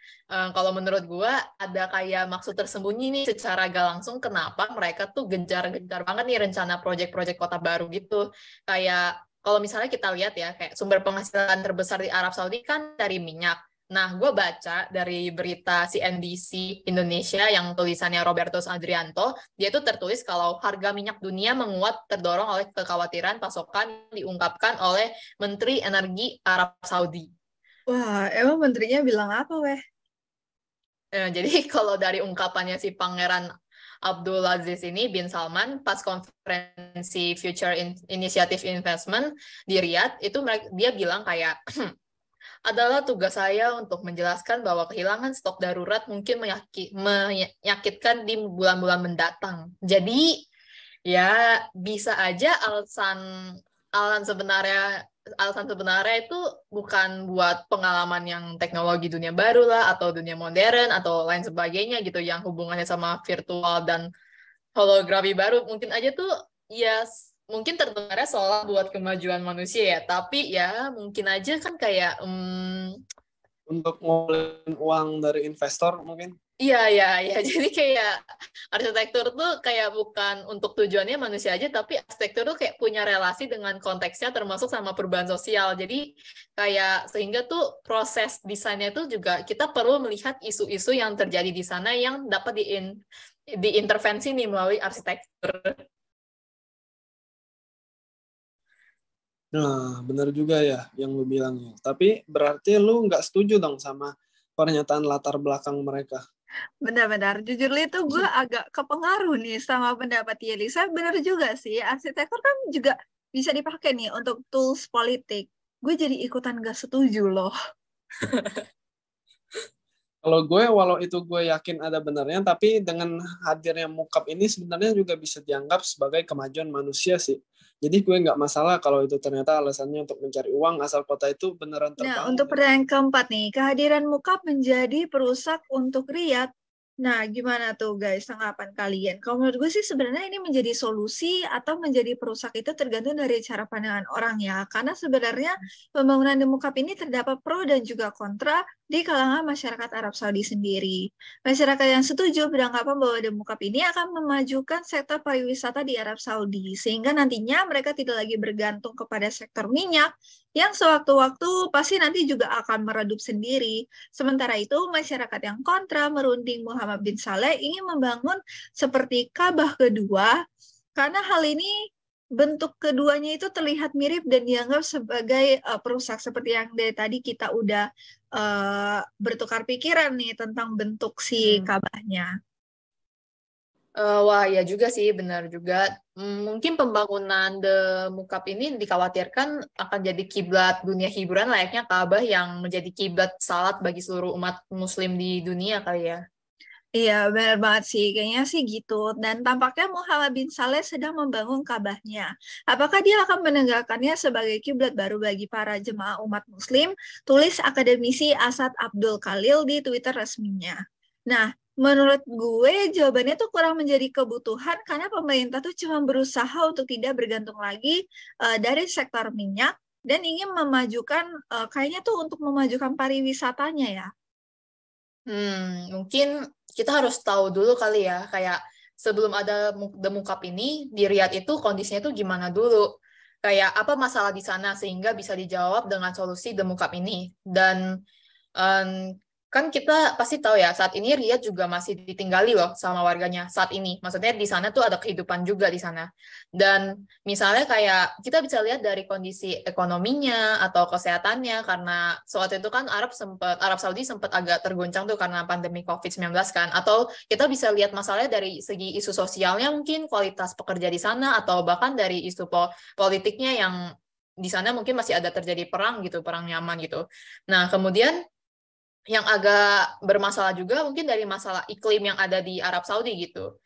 kalau menurut gua ada kayak maksud tersembunyi nih secara gak langsung kenapa mereka tuh gencar-gencar banget nih rencana proyek-proyek kota baru gitu. Kayak kalau misalnya kita lihat ya, kayak sumber penghasilan terbesar di Arab Saudi kan dari minyak. Nah, gue baca dari berita CNBC Indonesia yang tulisannya Robertus Adrianto, dia tuh tertulis kalau harga minyak dunia menguat terdorong oleh kekhawatiran pasokan diungkapkan oleh Menteri Energi Arab Saudi. Wah, emang menterinya bilang apa, weh? Jadi kalau dari ungkapannya si Pangeran Abdulaziz ini, bin Salman, pas konferensi Future Initiative Investment di Riyadh, itu dia bilang kayak, adalah tugas saya untuk menjelaskan bahwa kehilangan stok darurat mungkin menyakitkan di bulan-bulan mendatang. Jadi, ya bisa aja alasan sebenarnya itu bukan buat pengalaman yang teknologi dunia baru lah, atau dunia modern, atau lain sebagainya gitu, yang hubungannya sama virtual dan holografi baru. Mungkin aja tuh, ya mungkin terdengarnya soal buat kemajuan manusia ya, tapi ya mungkin aja kan kayak untuk ngumpulin uang dari investor mungkin. Iya, jadi kayak arsitektur tuh kayak bukan untuk tujuannya manusia aja, tapi arsitektur tuh kayak punya relasi dengan konteksnya termasuk sama perubahan sosial. Jadi kayak sehingga tuh proses desainnya tuh juga kita perlu melihat isu-isu yang terjadi di sana yang dapat diintervensi nih melalui arsitektur. Nah, benar juga ya yang lu bilangnya. Tapi berarti lu nggak setuju dong sama pernyataan latar belakang mereka. Benar-benar. Jujur itu gue agak kepengaruh nih sama pendapat Yelisa. Benar juga sih, arsitektur kan juga bisa dipakai nih untuk tools politik. Gue jadi ikutan gak setuju loh. Kalau gue, walau itu gue yakin ada benarnya, tapi dengan hadirnya mukab ini sebenarnya juga bisa dianggap sebagai kemajuan manusia sih. Jadi gue nggak masalah kalau itu ternyata alasannya untuk mencari uang asal kota itu beneran terbangun. Nah, untuk pertanyaan keempat nih, kehadiran mukab menjadi perusak untuk Riyadh. Nah, gimana tuh guys tanggapan kalian? Kalau menurut gue sih sebenarnya ini menjadi solusi atau menjadi perusak itu tergantung dari cara pandangan orang ya. Karena sebenarnya pembangunan di mukab ini terdapat pro dan juga kontra di kalangan masyarakat Arab Saudi sendiri. Masyarakat yang setuju beranggapan bahwa di mukab ini akan memajukan sektor pariwisata di Arab Saudi, sehingga nantinya mereka tidak lagi bergantung kepada sektor minyak yang sewaktu-waktu pasti nanti juga akan meredup sendiri. Sementara itu, masyarakat yang kontra merunding Muhammad bin Saleh ingin membangun seperti Ka'bah kedua, karena hal ini bentuk keduanya itu terlihat mirip dan dianggap sebagai perusak, seperti yang dari tadi kita udah bertukar pikiran nih tentang bentuk si Ka'bahnya. Wah, ya juga sih, benar juga. Mungkin pembangunan The Mukab ini dikhawatirkan akan jadi kiblat dunia hiburan layaknya Ka'bah yang menjadi kiblat salat bagi seluruh umat muslim di dunia kali ya. Iya, benar banget sih. Kayaknya sih gitu. Dan tampaknya Muhammad bin Saleh sedang membangun Ka'bahnya. Apakah dia akan menegakkannya sebagai kiblat baru bagi para jemaah umat muslim? Tulis akademisi Asad Abdul Khalil di Twitter resminya. Nah, menurut gue jawabannya tuh kurang menjadi kebutuhan karena pemerintah tuh cuma berusaha untuk tidak bergantung lagi dari sektor minyak dan ingin memajukan, kayaknya tuh untuk memajukan pariwisatanya ya. Mungkin kita harus tahu dulu kali ya, kayak sebelum ada The Mukab ini, di Riyadh itu kondisinya tuh gimana dulu? Kayak apa masalah di sana sehingga bisa dijawab dengan solusi The Mukab ini. Dan kan kita pasti tahu ya, saat ini Riyadh juga masih ditinggali loh sama warganya saat ini. Maksudnya di sana tuh ada kehidupan juga di sana. Dan misalnya kayak kita bisa lihat dari kondisi ekonominya atau kesehatannya, karena saat itu kan Arab Saudi sempat agak tergoncang tuh karena pandemi COVID-19 kan. Atau kita bisa lihat masalahnya dari segi isu sosialnya, mungkin kualitas pekerja di sana, atau bahkan dari isu politiknya yang di sana mungkin masih ada terjadi perang gitu, perang nyaman gitu. Nah, kemudian yang agak bermasalah juga mungkin dari masalah iklim yang ada di Arab Saudi gitu.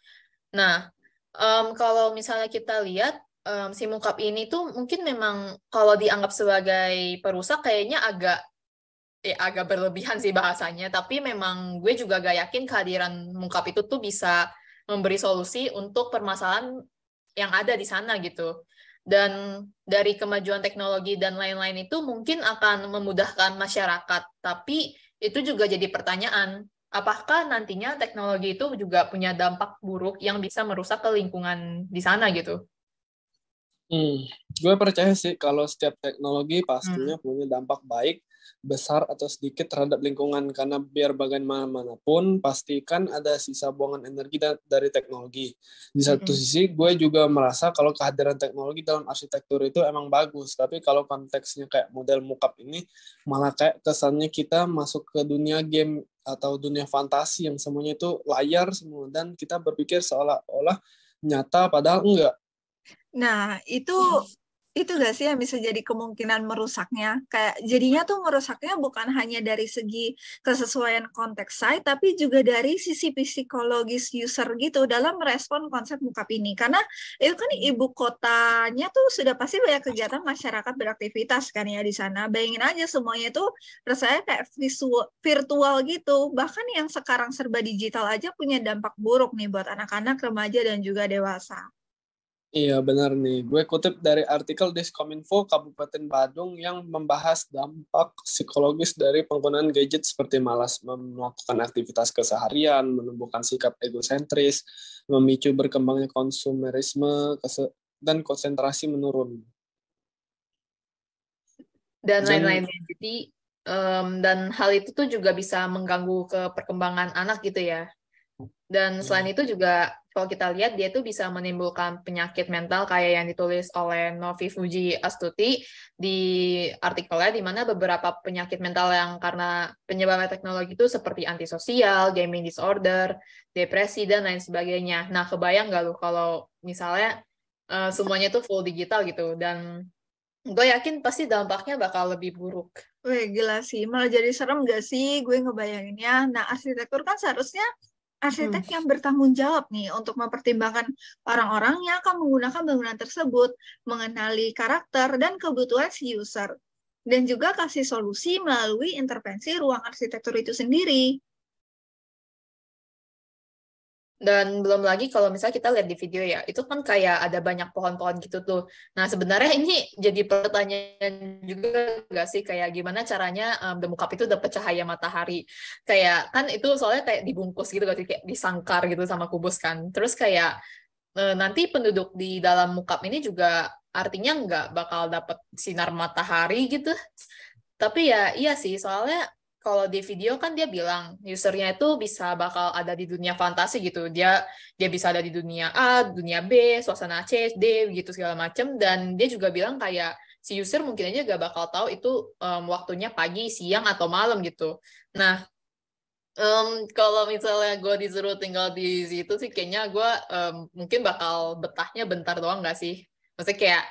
Nah, kalau misalnya kita lihat si Mukab ini tuh mungkin memang kalau dianggap sebagai perusak kayaknya agak berlebihan sih bahasanya, tapi memang gue juga gak yakin kehadiran Mukab itu tuh bisa memberi solusi untuk permasalahan yang ada di sana gitu. Dan dari kemajuan teknologi dan lain-lain itu mungkin akan memudahkan masyarakat, tapi itu juga jadi pertanyaan, apakah nantinya teknologi itu juga punya dampak buruk yang bisa merusak ke lingkungan di sana gitu? Gue percaya sih kalau setiap teknologi pastinya punya dampak baik, besar atau sedikit terhadap lingkungan, karena biar bagaimanapun pastikan ada sisa buangan energi dari teknologi. Di satu sisi gue juga merasa kalau kehadiran teknologi dalam arsitektur itu emang bagus, tapi kalau konteksnya kayak model mockup ini malah kayak kesannya kita masuk ke dunia game atau dunia fantasi yang semuanya itu layar semua dan kita berpikir seolah-olah nyata padahal enggak. Nah, itu gak sih yang bisa jadi kemungkinan merusaknya? Kayak jadinya tuh merusaknya bukan hanya dari segi kesesuaian konteks site, tapi juga dari sisi psikologis user gitu dalam merespon konsep mockup ini. Karena itu kan ibu kotanya tuh sudah pasti banyak kegiatan masyarakat beraktivitas kan ya di sana. Bayangin aja semuanya tuh rasanya kayak virtual gitu. Bahkan yang sekarang serba digital aja punya dampak buruk nih buat anak-anak, remaja, dan juga dewasa. Iya benar nih, gue kutip dari artikel Diskominfo Kabupaten Badung yang membahas dampak psikologis dari penggunaan gadget seperti malas melakukan aktivitas keseharian, menumbuhkan sikap egosentris, memicu berkembangnya konsumerisme, dan konsentrasi menurun. Dan lain-lainnya. Jadi, dan hal itu tuh juga bisa mengganggu ke perkembangan anak gitu ya. Dan selain itu juga kalau kita lihat dia tuh bisa menimbulkan penyakit mental kayak yang ditulis oleh Novi Fuji Astuti di artikelnya, di mana beberapa penyakit mental yang karena penyebabnya teknologi itu seperti antisosial, gaming disorder, depresi, dan lain sebagainya. Nah, kebayang nggak lu kalau misalnya semuanya tuh full digital gitu, dan gue yakin pasti dampaknya bakal lebih buruk. Wih, gila sih. Malah jadi serem nggak sih gue ngebayanginnya. Nah, arsitektur kan seharusnya arsitek yang bertanggung jawab nih untuk mempertimbangkan orang-orang yang akan menggunakan bangunan tersebut, mengenali karakter dan kebutuhan si user, dan juga kasih solusi melalui intervensi ruang arsitektur itu sendiri. Dan belum lagi kalau misalnya kita lihat di video ya, itu kan kayak ada banyak pohon-pohon gitu tuh. Nah, sebenarnya ini jadi pertanyaan juga nggak sih, kayak gimana caranya the mockup itu dapat cahaya matahari. Kayak kan itu soalnya kayak dibungkus gitu, kayak disangkar gitu sama kubus kan. Terus kayak nanti penduduk di dalam mockup ini juga artinya nggak bakal dapat sinar matahari gitu. Tapi ya iya sih, soalnya kalau di video kan dia bilang usernya itu bisa bakal ada di dunia fantasi gitu. Dia bisa ada di dunia A, dunia B, suasana C, D gitu segala macem. Dan dia juga bilang kayak si user mungkin aja gak bakal tahu itu waktunya pagi, siang, atau malam gitu. Nah, kalau misalnya gue disuruh tinggal di situ sih kayaknya gue mungkin bakal betahnya bentar doang gak sih? Maksudnya kayak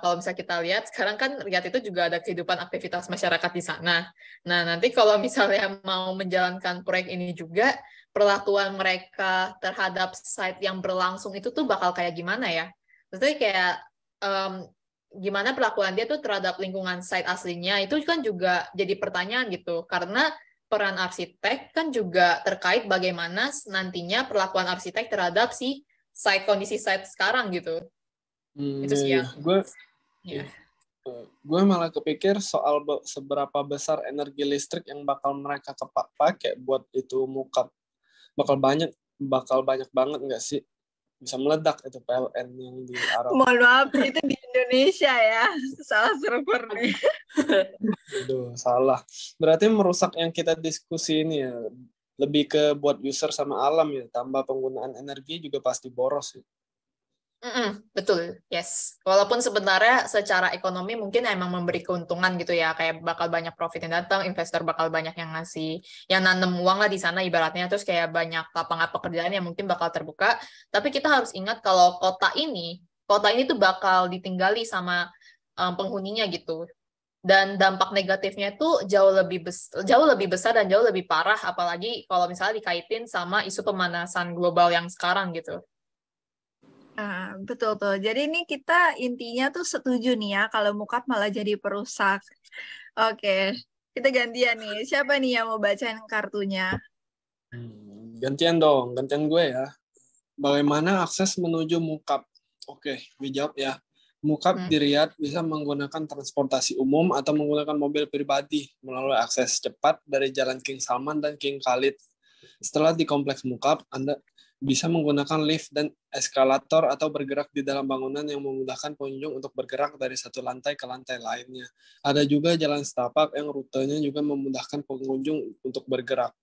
kalau misalnya kita lihat, sekarang kan Riyadh itu juga ada kehidupan aktivitas masyarakat di sana. Nah, nanti kalau misalnya mau menjalankan proyek ini juga, perlakuan mereka terhadap site yang berlangsung itu tuh bakal kayak gimana ya? Maksudnya kayak gimana perlakuan dia tuh terhadap lingkungan site aslinya, itu kan juga jadi pertanyaan gitu. Karena peran arsitek kan juga terkait bagaimana nantinya perlakuan arsitek terhadap si site, kondisi site sekarang gitu. Itu sih ya. Gue malah kepikir soal seberapa besar energi listrik yang bakal mereka pakai buat itu mockup. Bakal banyak banget nggak sih? Bisa meledak itu PLN yang di Arab. Mohon maaf, itu di Indonesia ya. Salah server nih. Aduh, salah. Berarti merusak yang kita diskusi ini ya. Lebih ke buat user sama alam ya. Tambah penggunaan energi juga pasti boros ya. Betul, yes. Walaupun sebenarnya secara ekonomi mungkin emang memberi keuntungan gitu ya, kayak bakal banyak profit yang datang, investor bakal banyak yang ngasih, yang nanam uang lah di sana ibaratnya, terus kayak banyak lapangan pekerjaan yang mungkin bakal terbuka. Tapi kita harus ingat kalau kota ini tuh bakal ditinggali sama penghuninya gitu. Dan dampak negatifnya itu jauh lebih besar dan jauh lebih parah, apalagi kalau misalnya dikaitin sama isu pemanasan global yang sekarang gitu. Nah, betul tuh. Jadi ini kita intinya tuh setuju nih ya kalau mockup malah jadi perusak. Oke, kita gantian nih. Siapa nih yang mau bacain kartunya? Gantian gue ya. Bagaimana akses menuju mockup? Oke, dijawab ya. Mukab di Riyadh bisa menggunakan transportasi umum atau menggunakan mobil pribadi melalui akses cepat dari Jalan King Salman dan King Khalid. Setelah di kompleks Mukab, Anda bisa menggunakan lift dan eskalator atau bergerak di dalam bangunan yang memudahkan pengunjung untuk bergerak dari satu lantai ke lantai lainnya. Ada juga jalan setapak yang rutenya juga memudahkan pengunjung untuk bergerak.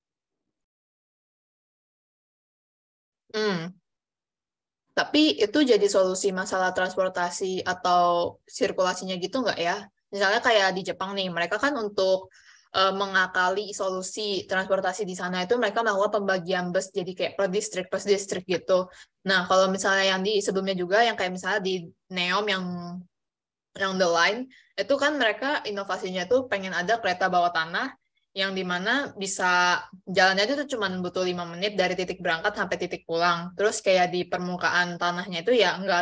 Tapi itu jadi solusi masalah transportasi atau sirkulasinya gitu nggak ya? Misalnya kayak di Jepang nih, mereka kan untuk mengakali solusi transportasi di sana itu mereka melakukan pembagian bus jadi kayak per distrik gitu. Nah, kalau misalnya yang di sebelumnya juga yang kayak misalnya di Neom yang The Line, itu kan mereka inovasinya tuh pengen ada kereta bawah tanah yang dimana bisa jalannya itu cuma butuh 5 menit dari titik berangkat sampai titik pulang. Terus kayak di permukaan tanahnya itu ya nggak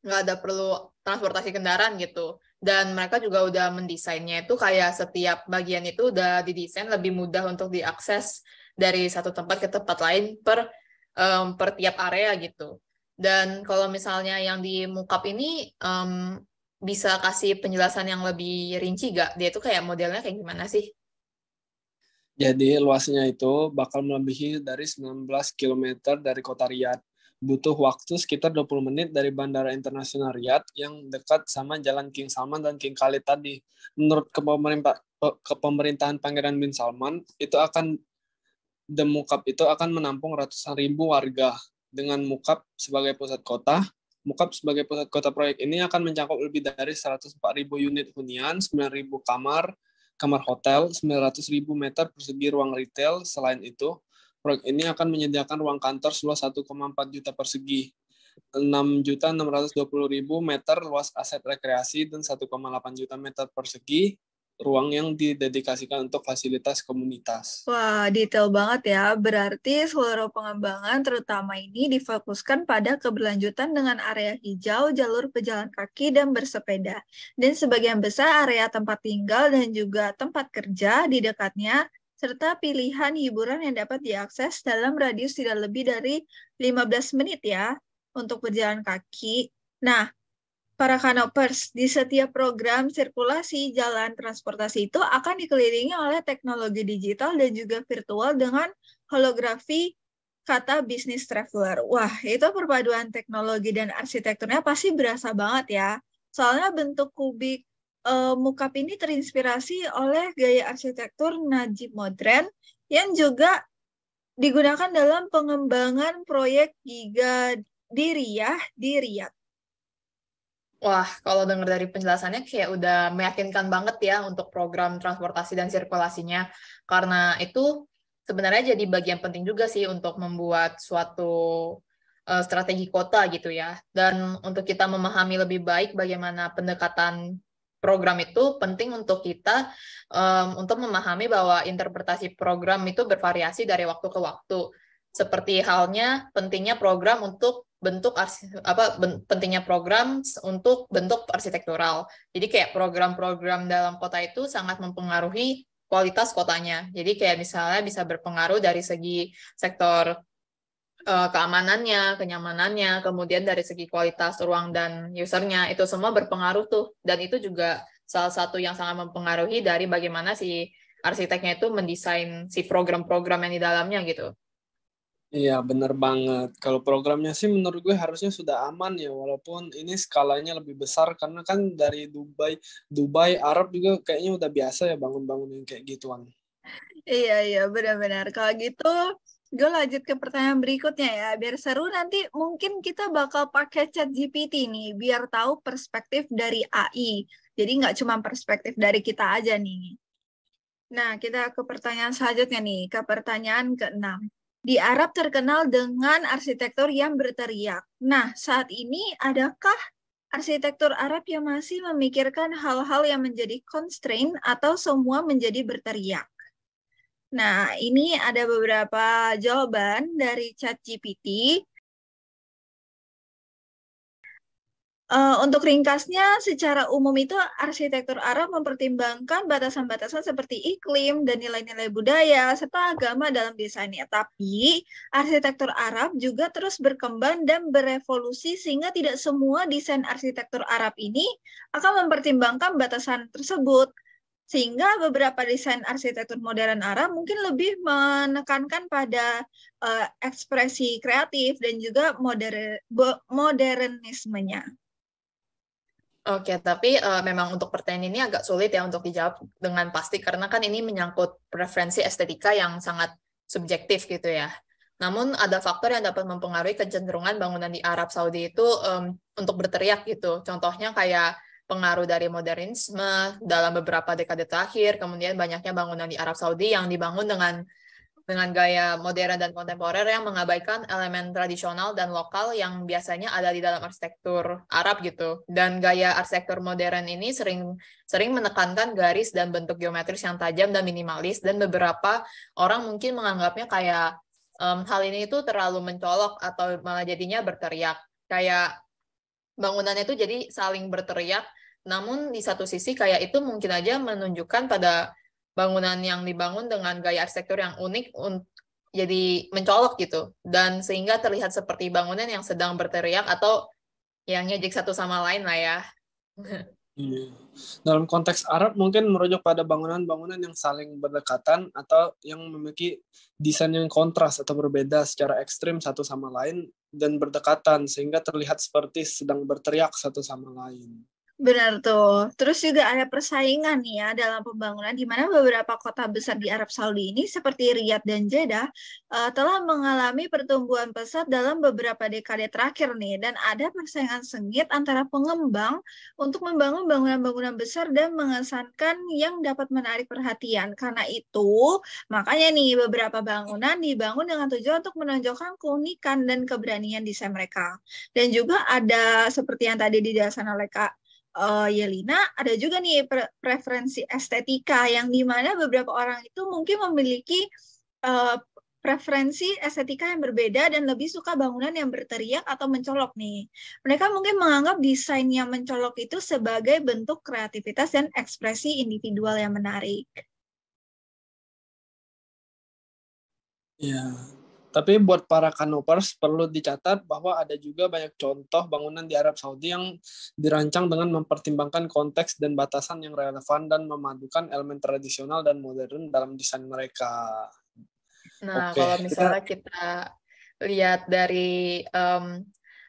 ada perlu transportasi kendaraan gitu. Dan mereka juga udah mendesainnya itu kayak setiap bagian itu udah didesain lebih mudah untuk diakses dari satu tempat ke tempat lain per tiap area gitu. Dan kalau misalnya yang di Mukab ini bisa kasih penjelasan yang lebih rinci gak? Dia itu kayak modelnya kayak gimana sih? Jadi luasnya itu bakal melebihi dari 19 km dari kota Riyadh. Butuh waktu sekitar 20 menit dari Bandara Internasional Riyadh yang dekat sama Jalan King Salman dan King Khalid tadi. Menurut kepemerintahan Pangeran bin Salman, The Mukab itu akan menampung ratusan ribu warga. Dengan Mukab sebagai pusat kota, proyek ini akan mencakup lebih dari 104.000 unit hunian, 9.000 kamar hotel, 900.000 meter persegi ruang retail. Selain itu, proyek ini akan menyediakan ruang kantor seluas 1,4 juta persegi, 6.620.000 meter luas aset rekreasi, dan 1,8 juta meter persegi ruang yang didedikasikan untuk fasilitas komunitas. Wah, detail banget ya. Berarti seluruh pengembangan terutama ini difokuskan pada keberlanjutan dengan area hijau, jalur pejalan kaki, dan bersepeda. Dan sebagian besar area tempat tinggal dan juga tempat kerja di dekatnya, serta pilihan hiburan yang dapat diakses dalam radius tidak lebih dari 15 menit ya untuk berjalan kaki. Nah, para kanopers, di setiap program sirkulasi jalan transportasi itu akan dikelilingi oleh teknologi digital dan juga virtual dengan holografi kata bisnis traveler. Wah, itu perpaduan teknologi dan arsitekturnya pasti berasa banget ya. Soalnya bentuk kubik Mukab ini terinspirasi oleh gaya arsitektur Najib modern yang juga digunakan dalam pengembangan proyek Giga Diriyah di Riyadh. Wah, kalau dengar dari penjelasannya kayak udah meyakinkan banget ya untuk program transportasi dan sirkulasinya. Karena itu sebenarnya jadi bagian penting juga sih untuk membuat suatu strategi kota gitu ya. Dan untuk kita memahami lebih baik bagaimana pendekatan program itu penting untuk kita untuk memahami bahwa interpretasi program itu bervariasi dari waktu ke waktu. Seperti halnya pentingnya program untuk pentingnya program untuk bentuk arsitektural. Jadi kayak program-program dalam kota itu sangat mempengaruhi kualitas kotanya. Jadi kayak misalnya bisa berpengaruh dari segi sektor keamanannya, kenyamanannya, kemudian dari segi kualitas ruang dan usernya, itu semua berpengaruh tuh. Dan itu juga salah satu yang sangat mempengaruhi dari bagaimana si arsiteknya itu mendesain si program-program yang di dalamnya gitu. Iya, bener banget. Kalau programnya sih menurut gue harusnya sudah aman ya, walaupun ini skalanya lebih besar karena kan dari Dubai, Arab juga kayaknya udah biasa ya bangun-bangun yang kayak gituan. Iya, benar-benar. Kalau gitu, gue lanjut ke pertanyaan berikutnya ya. Biar seru nanti mungkin kita bakal pakai ChatGPT nih, biar tahu perspektif dari AI. Jadi nggak cuma perspektif dari kita aja nih. Nah, kita ke pertanyaan selanjutnya nih, ke pertanyaan ke-6. Di Arab terkenal dengan arsitektur yang berteriak. Nah, saat ini adakah arsitektur Arab yang masih memikirkan hal-hal yang menjadi constraint atau semua menjadi berteriak? Nah, ini ada beberapa jawaban dari ChatGPT. Untuk ringkasnya, secara umum itu arsitektur Arab mempertimbangkan batasan-batasan seperti iklim dan nilai-nilai budaya serta agama dalam desainnya. Tapi arsitektur Arab juga terus berkembang dan berevolusi sehingga tidak semua desain arsitektur Arab ini akan mempertimbangkan batasan tersebut. Sehingga beberapa desain arsitektur modern Arab mungkin lebih menekankan pada ekspresi kreatif dan juga modernismenya. Oke, tapi memang untuk pertanyaan ini agak sulit ya untuk dijawab dengan pasti karena kan ini menyangkut preferensi estetika yang sangat subjektif gitu ya. Namun ada faktor yang dapat mempengaruhi kecenderungan bangunan di Arab Saudi itu untuk berteriak gitu. Contohnya kayak pengaruh dari modernisme dalam beberapa dekade terakhir, kemudian banyaknya bangunan di Arab Saudi yang dibangun dengan gaya modern dan kontemporer yang mengabaikan elemen tradisional dan lokal yang biasanya ada di dalam arsitektur Arab gitu. Dan gaya arsitektur modern ini sering menekankan garis dan bentuk geometris yang tajam dan minimalis, dan beberapa orang mungkin menganggapnya kayak hal ini itu terlalu mencolok atau malah jadinya berteriak. Kayak bangunannya itu jadi saling berteriak, namun di satu sisi kayak itu mungkin aja menunjukkan pada bangunan yang dibangun dengan gaya arsitektur yang unik jadi mencolok gitu, dan sehingga terlihat seperti bangunan yang sedang berteriak atau yang ngejek satu sama lain lah ya. Dalam konteks Arab mungkin merujuk pada bangunan-bangunan yang saling berdekatan atau yang memiliki desain yang kontras atau berbeda secara ekstrim satu sama lain dan berdekatan sehingga terlihat seperti sedang berteriak satu sama lain. Benar tuh. Terus juga ada persaingan nih ya dalam pembangunan di mana beberapa kota besar di Arab Saudi ini seperti Riyadh dan Jeddah telah mengalami pertumbuhan pesat dalam beberapa dekade terakhir nih, dan ada persaingan sengit antara pengembang untuk membangun bangunan-bangunan besar dan mengesankan yang dapat menarik perhatian. Karena itu, makanya nih beberapa bangunan dibangun dengan tujuan untuk menonjolkan keunikan dan keberanian desain mereka. Dan juga ada seperti yang tadi dijelaskan oleh Kak Yelina, ada juga nih preferensi estetika yang dimana beberapa orang itu mungkin memiliki preferensi estetika yang berbeda dan lebih suka bangunan yang berteriak atau mencolok nih. Mereka mungkin menganggap desain yang mencolok itu sebagai bentuk kreativitas dan ekspresi individual yang menarik. Ya. Tapi buat para kanopers perlu dicatat bahwa ada juga banyak contoh bangunan di Arab Saudi yang dirancang dengan mempertimbangkan konteks dan batasan yang relevan dan memadukan elemen tradisional dan modern dalam desain mereka. Nah, kalau misalnya kita lihat dari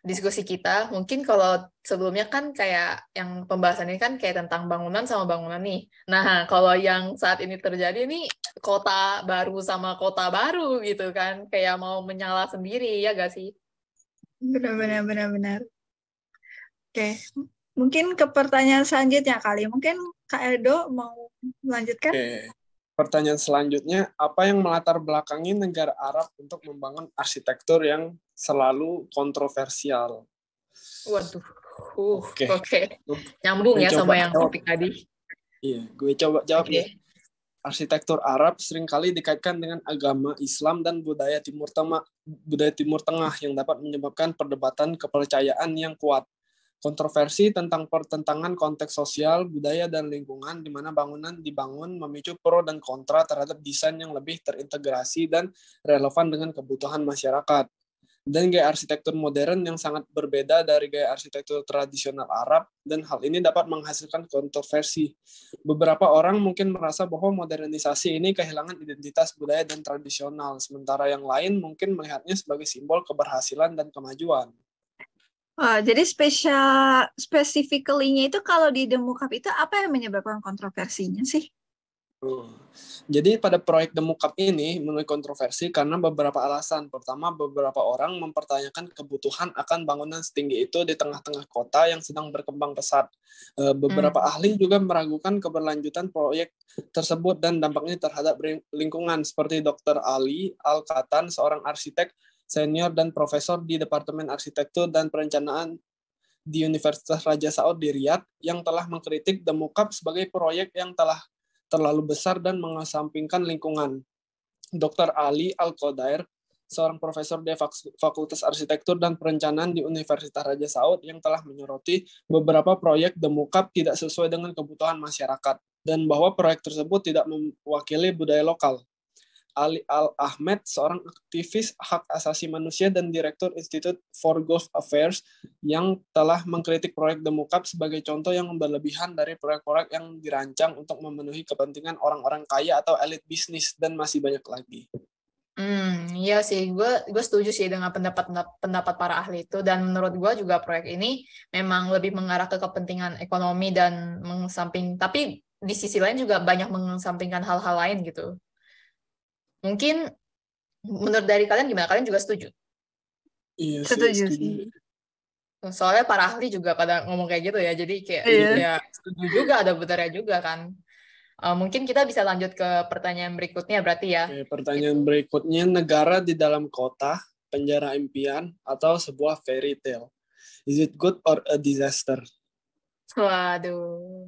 diskusi kita, mungkin kalau sebelumnya kan kayak yang pembahasan ini kan kayak tentang bangunan sama bangunan nih. Nah, kalau yang saat ini terjadi nih kota baru sama kota baru gitu kan, kayak mau menyala sendiri, ya gak sih? Benar. Oke, mungkin ke pertanyaan selanjutnya kali. Mungkin Kak Edo mau melanjutkan? Oke. Pertanyaan selanjutnya, apa yang melatar belakangi negara Arab untuk membangun arsitektur yang selalu kontroversial? Waduh, oke. Nyambung ya sama yang topik tadi. Iya, gue coba jawab ya. Arsitektur Arab seringkali dikaitkan dengan agama Islam dan budaya Timur Tengah yang dapat menyebabkan perdebatan kepercayaan yang kuat. Kontroversi tentang pertentangan konteks sosial, budaya, dan lingkungan di mana bangunan dibangun memicu pro dan kontra terhadap desain yang lebih terintegrasi dan relevan dengan kebutuhan masyarakat. Dan gaya arsitektur modern yang sangat berbeda dari gaya arsitektur tradisional Arab, dan hal ini dapat menghasilkan kontroversi. Beberapa orang mungkin merasa bahwa modernisasi ini kehilangan identitas budaya dan tradisional, sementara yang lain mungkin melihatnya sebagai simbol keberhasilan dan kemajuan. Jadi specifically-nya itu kalau di Demukap itu apa yang menyebabkan kontroversinya sih? Jadi pada proyek Demukap ini menuai kontroversi karena beberapa alasan. Pertama, beberapa orang mempertanyakan kebutuhan akan bangunan setinggi itu di tengah-tengah kota yang sedang berkembang pesat. Beberapa ahli juga meragukan keberlanjutan proyek tersebut dan dampaknya terhadap lingkungan, seperti Dr. Ali Al-Katan, seorang arsitek senior dan profesor di Departemen Arsitektur dan Perencanaan di Universitas Raja Saud di Riyadh, yang telah mengkritik Demukap sebagai proyek yang telah terlalu besar dan mengesampingkan lingkungan. Dr. Ali Al-Qadair, seorang profesor di Fakultas Arsitektur dan Perencanaan di Universitas Raja Saud yang telah menyoroti beberapa proyek Demukap tidak sesuai dengan kebutuhan masyarakat dan bahwa proyek tersebut tidak mewakili budaya lokal. Ali Al-Ahmed, seorang aktivis hak asasi manusia dan Direktur Institute for Gulf Affairs yang telah mengkritik proyek Demukap sebagai contoh yang berlebihan dari proyek-proyek yang dirancang untuk memenuhi kepentingan orang-orang kaya atau elit bisnis, dan masih banyak lagi. Iya sih, gue setuju sih dengan pendapat para ahli itu, dan menurut gue juga proyek ini memang lebih mengarah ke kepentingan ekonomi dan tapi di sisi lain juga banyak mengesampingkan hal-hal lain gitu. Mungkin menurut dari kalian gimana? Kalian juga setuju? Iya, Setuju setuju. sih. Soalnya para ahli juga pada ngomong kayak gitu ya, jadi kayak ya setuju juga, ada benarnya juga kan. Mungkin kita bisa lanjut ke pertanyaan berikutnya berarti ya. Oke, pertanyaan berikutnya, negara di dalam kota, penjara impian, atau sebuah fairy tale? Is it good or a disaster? Waduh.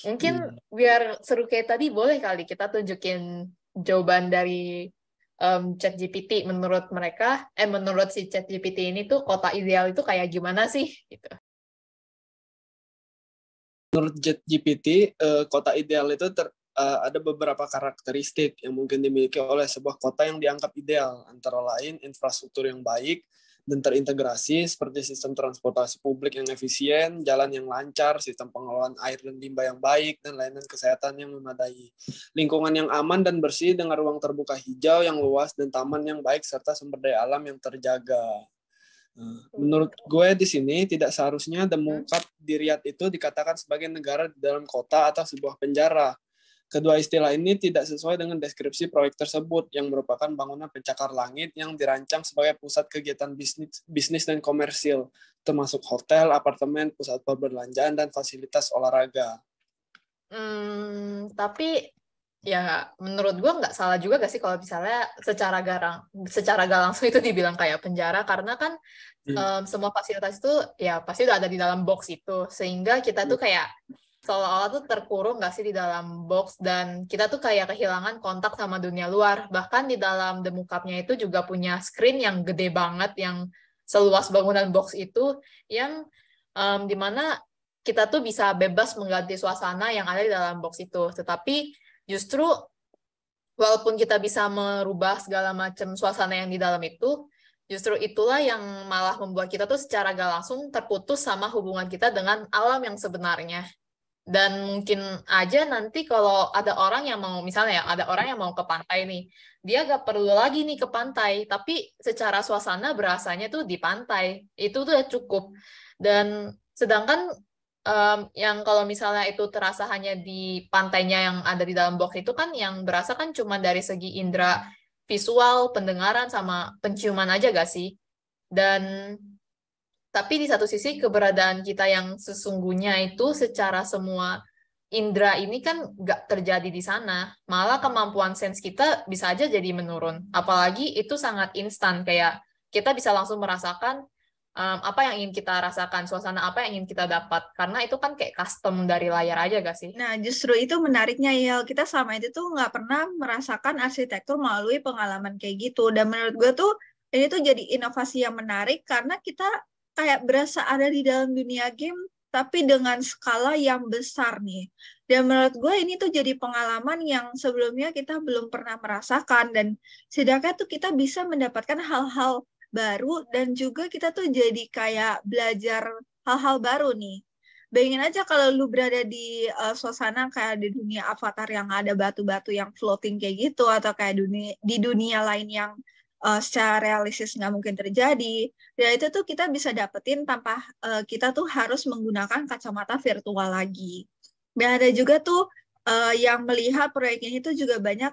Mungkin biar seru kayak tadi, boleh kali kita tunjukin jawaban dari ChatGPT menurut mereka, menurut si ChatGPT ini tuh kota ideal itu kayak gimana sih? Gitu. Menurut ChatGPT, kota ideal itu ada beberapa karakteristik yang mungkin dimiliki oleh sebuah kota yang dianggap ideal, antara lain infrastruktur yang baik dan terintegrasi seperti sistem transportasi publik yang efisien, jalan yang lancar, sistem pengelolaan air dan limbah yang baik, dan layanan kesehatan yang memadai. Lingkungan yang aman dan bersih dengan ruang terbuka hijau yang luas dan taman yang baik serta sumber daya alam yang terjaga. Menurut gue di sini tidak seharusnya Demukap di Riyadh itu dikatakan sebagai negara di dalam kota atau sebuah penjara. Kedua istilah ini tidak sesuai dengan deskripsi proyek tersebut yang merupakan bangunan pencakar langit yang dirancang sebagai pusat kegiatan bisnis dan komersil, termasuk hotel, apartemen, pusat perbelanjaan, dan fasilitas olahraga. Tapi ya menurut gue nggak salah juga gak sih kalau misalnya secara gak langsung itu dibilang kayak penjara, karena kan semua fasilitas itu ya pasti udah ada di dalam box itu, sehingga kita tuh kayak seolah-olah tuh terkurung nggak sih di dalam box, dan kita tuh kayak kehilangan kontak sama dunia luar. Bahkan di dalam Demukapnya itu juga punya screen yang gede banget, yang seluas bangunan box itu, yang dimana kita tuh bisa bebas mengganti suasana yang ada di dalam box itu. Tetapi justru walaupun kita bisa merubah segala macam suasana yang di dalam itu, justru itulah yang malah membuat kita tuh secara gak langsung terputus sama hubungan kita dengan alam yang sebenarnya. Dan mungkin aja nanti kalau ada orang yang mau, misalnya ya, ada orang yang mau ke pantai nih, dia gak perlu lagi nih ke pantai, tapi secara suasana berasanya tuh di pantai, itu tuh udah cukup. Dan sedangkan yang kalau misalnya itu terasa hanya di pantainya yang ada di dalam box itu kan, yang berasa kan cuma dari segi indera visual, pendengaran, sama penciuman aja gak sih? Dan tapi di satu sisi keberadaan kita yang sesungguhnya itu secara semua indera ini kan nggak terjadi di sana. Malah kemampuan sense kita bisa aja jadi menurun. Apalagi itu sangat instan, kayak kita bisa langsung merasakan apa yang ingin kita rasakan, suasana apa yang ingin kita dapat. Karena itu kan kayak custom dari layar aja gak sih? Nah, justru itu menariknya ya. Kita selama itu tuh nggak pernah merasakan arsitektur melalui pengalaman kayak gitu. Dan menurut gue tuh ini tuh jadi inovasi yang menarik karena kita kayak berasa ada di dalam dunia game, tapi dengan skala yang besar nih. Dan menurut gue ini tuh jadi pengalaman yang sebelumnya kita belum pernah merasakan, dan setidaknya tuh kita bisa mendapatkan hal-hal baru, dan juga kita tuh jadi kayak belajar hal-hal baru nih. Bayangin aja kalau lu berada di suasana kayak di dunia Avatar yang ada batu-batu yang floating kayak gitu, atau kayak di dunia lain yang secara realistis nggak mungkin terjadi. Dan itu tuh kita bisa dapetin tanpa kita tuh harus menggunakan kacamata virtual lagi. Dan ada juga tuh yang melihat proyek ini tuh juga banyak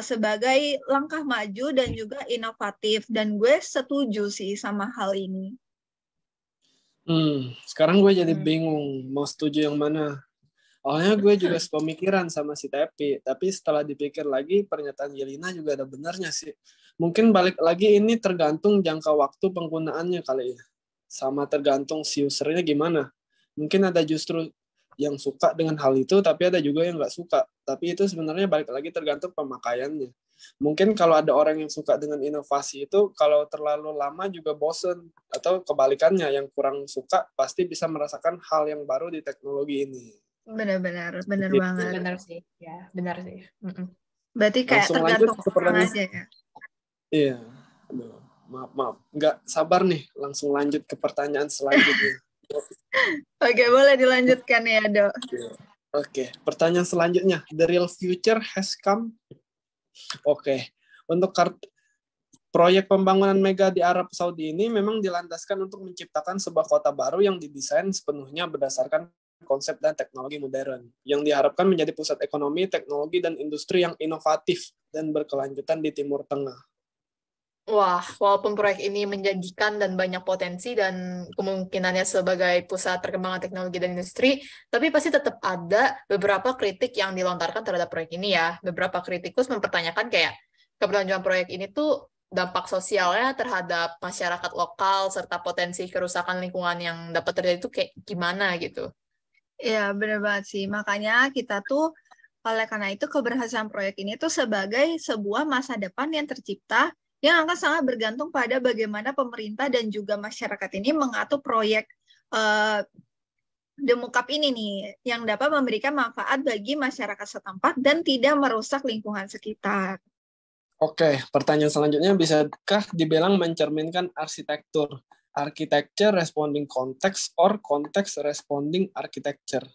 sebagai langkah maju dan juga inovatif. Dan gue setuju sih sama hal ini. Sekarang gue jadi bingung mau setuju yang mana. Awalnya gue juga sepemikiran sama si Tepi, tapi setelah dipikir lagi pernyataan Yelina juga ada benarnya sih. Mungkin balik lagi ini tergantung jangka waktu penggunaannya kali ya. Sama tergantung si usernya gimana. Mungkin ada justru yang suka dengan hal itu, tapi ada juga yang nggak suka. Tapi itu sebenarnya balik lagi tergantung pemakaiannya. Mungkin kalau ada orang yang suka dengan inovasi itu, kalau terlalu lama juga bosen. Atau kebalikannya, yang kurang suka pasti bisa merasakan hal yang baru di teknologi ini. Benar Gitu. banget. Benar sih, ya benar sih. Berarti kayak Langsung tergantung lanjut ke orang pertanyaan. aja ya. Iya. Aduh, maaf. Nggak sabar nih, langsung lanjut ke pertanyaan selanjutnya. Oke, boleh dilanjutkan ya, Dok. Oke, pertanyaan selanjutnya. The real future has come. Oke, untuk proyek pembangunan mega di Arab Saudi ini memang dilandaskan untuk menciptakan sebuah kota baru yang didesain sepenuhnya berdasarkan konsep dan teknologi modern, yang diharapkan menjadi pusat ekonomi, teknologi, dan industri yang inovatif dan berkelanjutan di Timur Tengah. Wah, walaupun proyek ini menjanjikan dan banyak potensi dan kemungkinannya sebagai pusat perkembangan teknologi dan industri, tapi pasti tetap ada beberapa kritik yang dilontarkan terhadap proyek ini ya. Beberapa kritikus mempertanyakan kayak keberlanjutan proyek ini tuh dampak sosialnya terhadap masyarakat lokal serta potensi kerusakan lingkungan yang dapat terjadi itu kayak gimana gitu. Ya, benar banget sih. Makanya kita tuh, oleh karena itu keberhasilan proyek ini tuh sebagai sebuah masa depan yang tercipta yang akan sangat bergantung pada bagaimana pemerintah dan juga masyarakat ini mengatur proyek Demukap ini nih, yang dapat memberikan manfaat bagi masyarakat setempat dan tidak merusak lingkungan sekitar. Oke, pertanyaan selanjutnya, bisakah dibilang mencerminkan arsitektur? Architecture responding context or context responding architecture?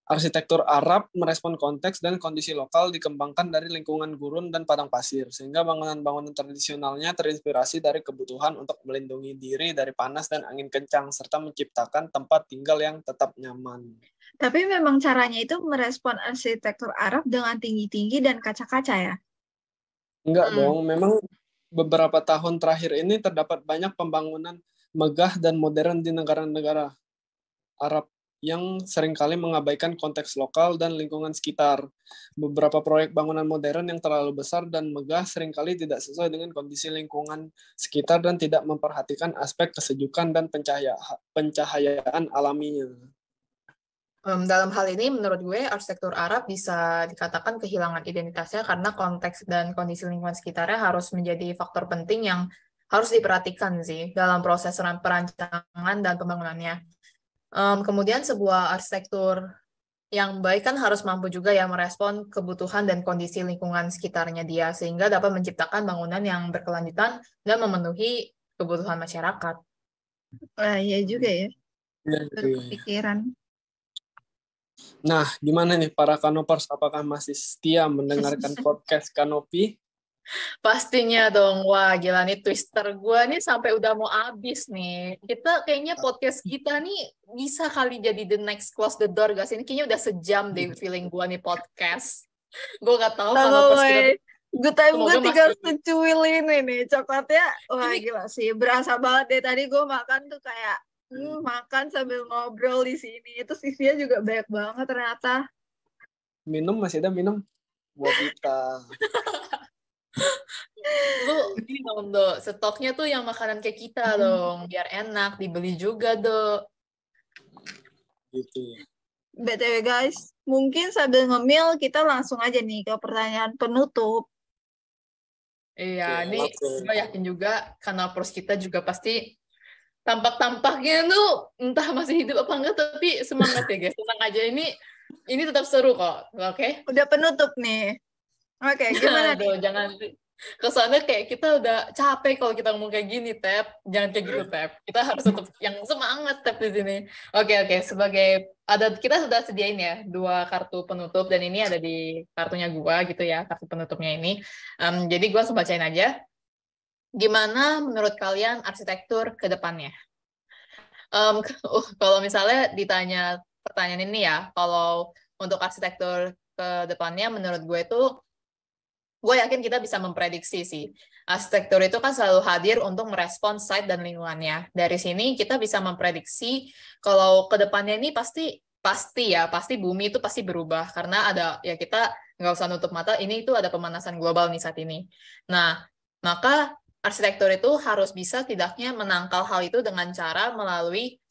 Arsitektur Arab merespon konteks dan kondisi lokal dikembangkan dari lingkungan gurun dan padang pasir, sehingga bangunan-bangunan tradisionalnya terinspirasi dari kebutuhan untuk melindungi diri dari panas dan angin kencang, serta menciptakan tempat tinggal yang tetap nyaman. Tapi memang caranya itu merespon arsitektur Arab dengan tinggi-tinggi dan kaca-kaca ya? Enggak dong, memang beberapa tahun terakhir ini terdapat banyak pembangunan megah dan modern di negara-negara Arab yang seringkali mengabaikan konteks lokal dan lingkungan sekitar. Beberapa proyek bangunan modern yang terlalu besar dan megah seringkali tidak sesuai dengan kondisi lingkungan sekitar dan tidak memperhatikan aspek kesejukan dan pencahayaan alaminya. Dalam hal ini, menurut gue, arsitektur Arab bisa dikatakan kehilangan identitasnya karena konteks dan kondisi lingkungan sekitarnya harus menjadi faktor penting yang harus diperhatikan sih dalam proses perancangan dan pembangunannya. Kemudian sebuah arsitektur yang baik kan harus mampu juga ya merespon kebutuhan dan kondisi lingkungan sekitarnya dia, sehingga dapat menciptakan bangunan yang berkelanjutan dan memenuhi kebutuhan masyarakat. Iya juga ya. Berpikiran. Nah, gimana nih para Kanopers? Apakah masih setia mendengarkan podcast Kanopi? Pastinya dong. Wah, gila nih Twister gue nih sampai udah mau habis nih. Kita kayaknya podcast kita nih bisa kali jadi the next close the door, guys. Ini kayaknya udah sejam deh feeling gue nih podcast. Gue gak tahu kalau pas kita... Good time gue tinggal secuil ini nih. Coklatnya, wah gila sih. Berasa banget deh. Tadi gue makan tuh kayak makan sambil ngobrol di sini. Itu isinya juga banyak banget ternyata. Minum, masih ada minum? Buat kita. Lu minum dong, stoknya tuh yang makanan kayak kita dong, biar enak dibeli juga dong. Gitu. BTW guys, mungkin sambil ngemil kita langsung aja nih ke pertanyaan penutup. Iya, ini gue yakin juga Kanopers kita juga pasti tampak-tampaknya tuh entah masih hidup apa enggak, tapi semangat ya guys, tenang aja, ini tetap seru kok, oke? Udah penutup nih. Oke, gimana nih? Jangan kesannya kayak kita udah capek kalau kita ngomong kayak gini, Tep. Jangan kayak gitu, Tep. Kita harus tetap yang semangat, Tep, di sini. Oke. Kita sudah sediain ya 2 kartu penutup, dan ini ada di kartunya gua gitu ya, kartu penutupnya ini. Jadi gua langsung bacain aja. Gimana menurut kalian arsitektur ke depannya? Kalau misalnya ditanya pertanyaan ini ya, kalau untuk arsitektur ke depannya menurut gue yakin kita bisa memprediksi sih. Arsitektur itu kan selalu hadir untuk merespon site dan lingkungannya. Dari sini kita bisa memprediksi kalau ke depannya ini pasti bumi itu pasti berubah. Karena ada, ya kita nggak usah nutup mata, ini itu ada pemanasan global nih saat ini. Nah, maka arsitektur itu harus bisa tidaknya menangkal hal itu dengan cara melalui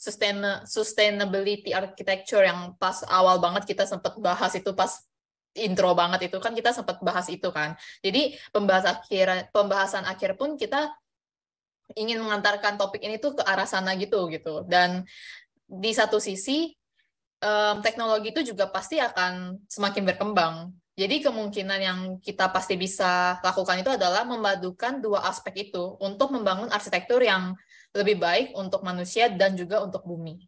sustainability architecture yang pas awal banget kita sempat bahas itu pas intro banget itu kan kita sempat bahas itu kan. Jadi pembahasan akhir pun kita ingin mengantarkan topik ini tuh ke arah sana gitu. Dan di satu sisi teknologi itu juga pasti akan semakin berkembang. Jadi kemungkinan yang kita pasti bisa lakukan itu adalah memadukan dua aspek itu untuk membangun arsitektur yang lebih baik untuk manusia dan juga untuk bumi.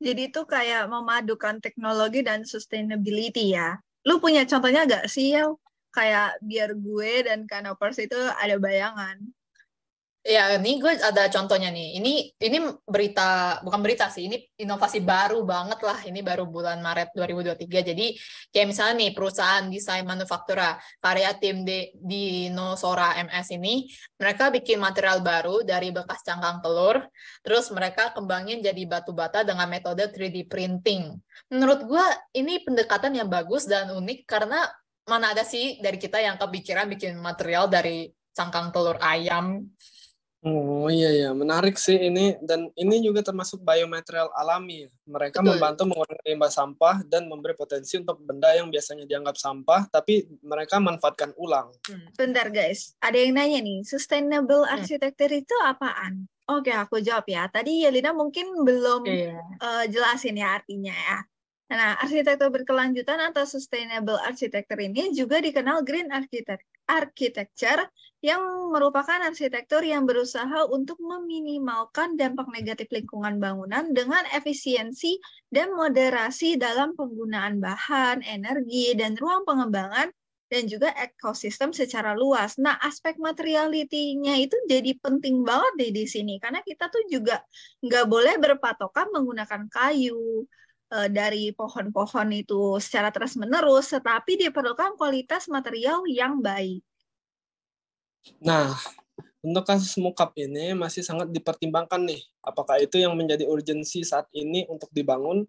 Jadi itu kayak memadukan teknologi dan sustainability ya. Lu punya contohnya nggak sih, Yel? Kayak biar gue dan Canopers itu ada bayangan. Ya, ini gue ada contohnya nih. Ini berita, bukan berita sih, ini inovasi baru banget lah. Ini baru bulan Maret 2023. Jadi kayak misalnya nih perusahaan desain manufaktura karya tim Dinosaura MS ini, mereka bikin material baru dari bekas cangkang telur, terus mereka kembangin jadi batu bata dengan metode 3D printing. Menurut gue ini pendekatan yang bagus dan unik karena mana ada sih dari kita yang kepikiran bikin material dari cangkang telur ayam. Oh iya, menarik sih ini, dan ini juga termasuk biomaterial alami. Mereka Betul. membantu mengurangi limbah sampah dan memberi potensi untuk benda yang biasanya dianggap sampah, tapi mereka manfaatkan ulang. Bentar guys, ada yang nanya nih, sustainable architecture itu apaan? Oke, aku jawab ya. Tadi Yelina mungkin belum jelasin ya artinya ya. Nah, arsitektur berkelanjutan atau sustainable architecture ini juga dikenal green architecture, yang merupakan arsitektur yang berusaha untuk meminimalkan dampak negatif lingkungan bangunan dengan efisiensi dan moderasi dalam penggunaan bahan, energi, dan ruang pengembangan, dan juga ekosistem secara luas. Nah, aspek materiality-nya itu jadi penting banget di sini, karena kita tuh juga nggak boleh berpatokan menggunakan kayu dari pohon-pohon itu secara terus-menerus, tetapi diperlukan kualitas material yang baik. Nah, untuk kasus mockup ini masih sangat dipertimbangkan nih, apakah itu yang menjadi urgensi saat ini untuk dibangun,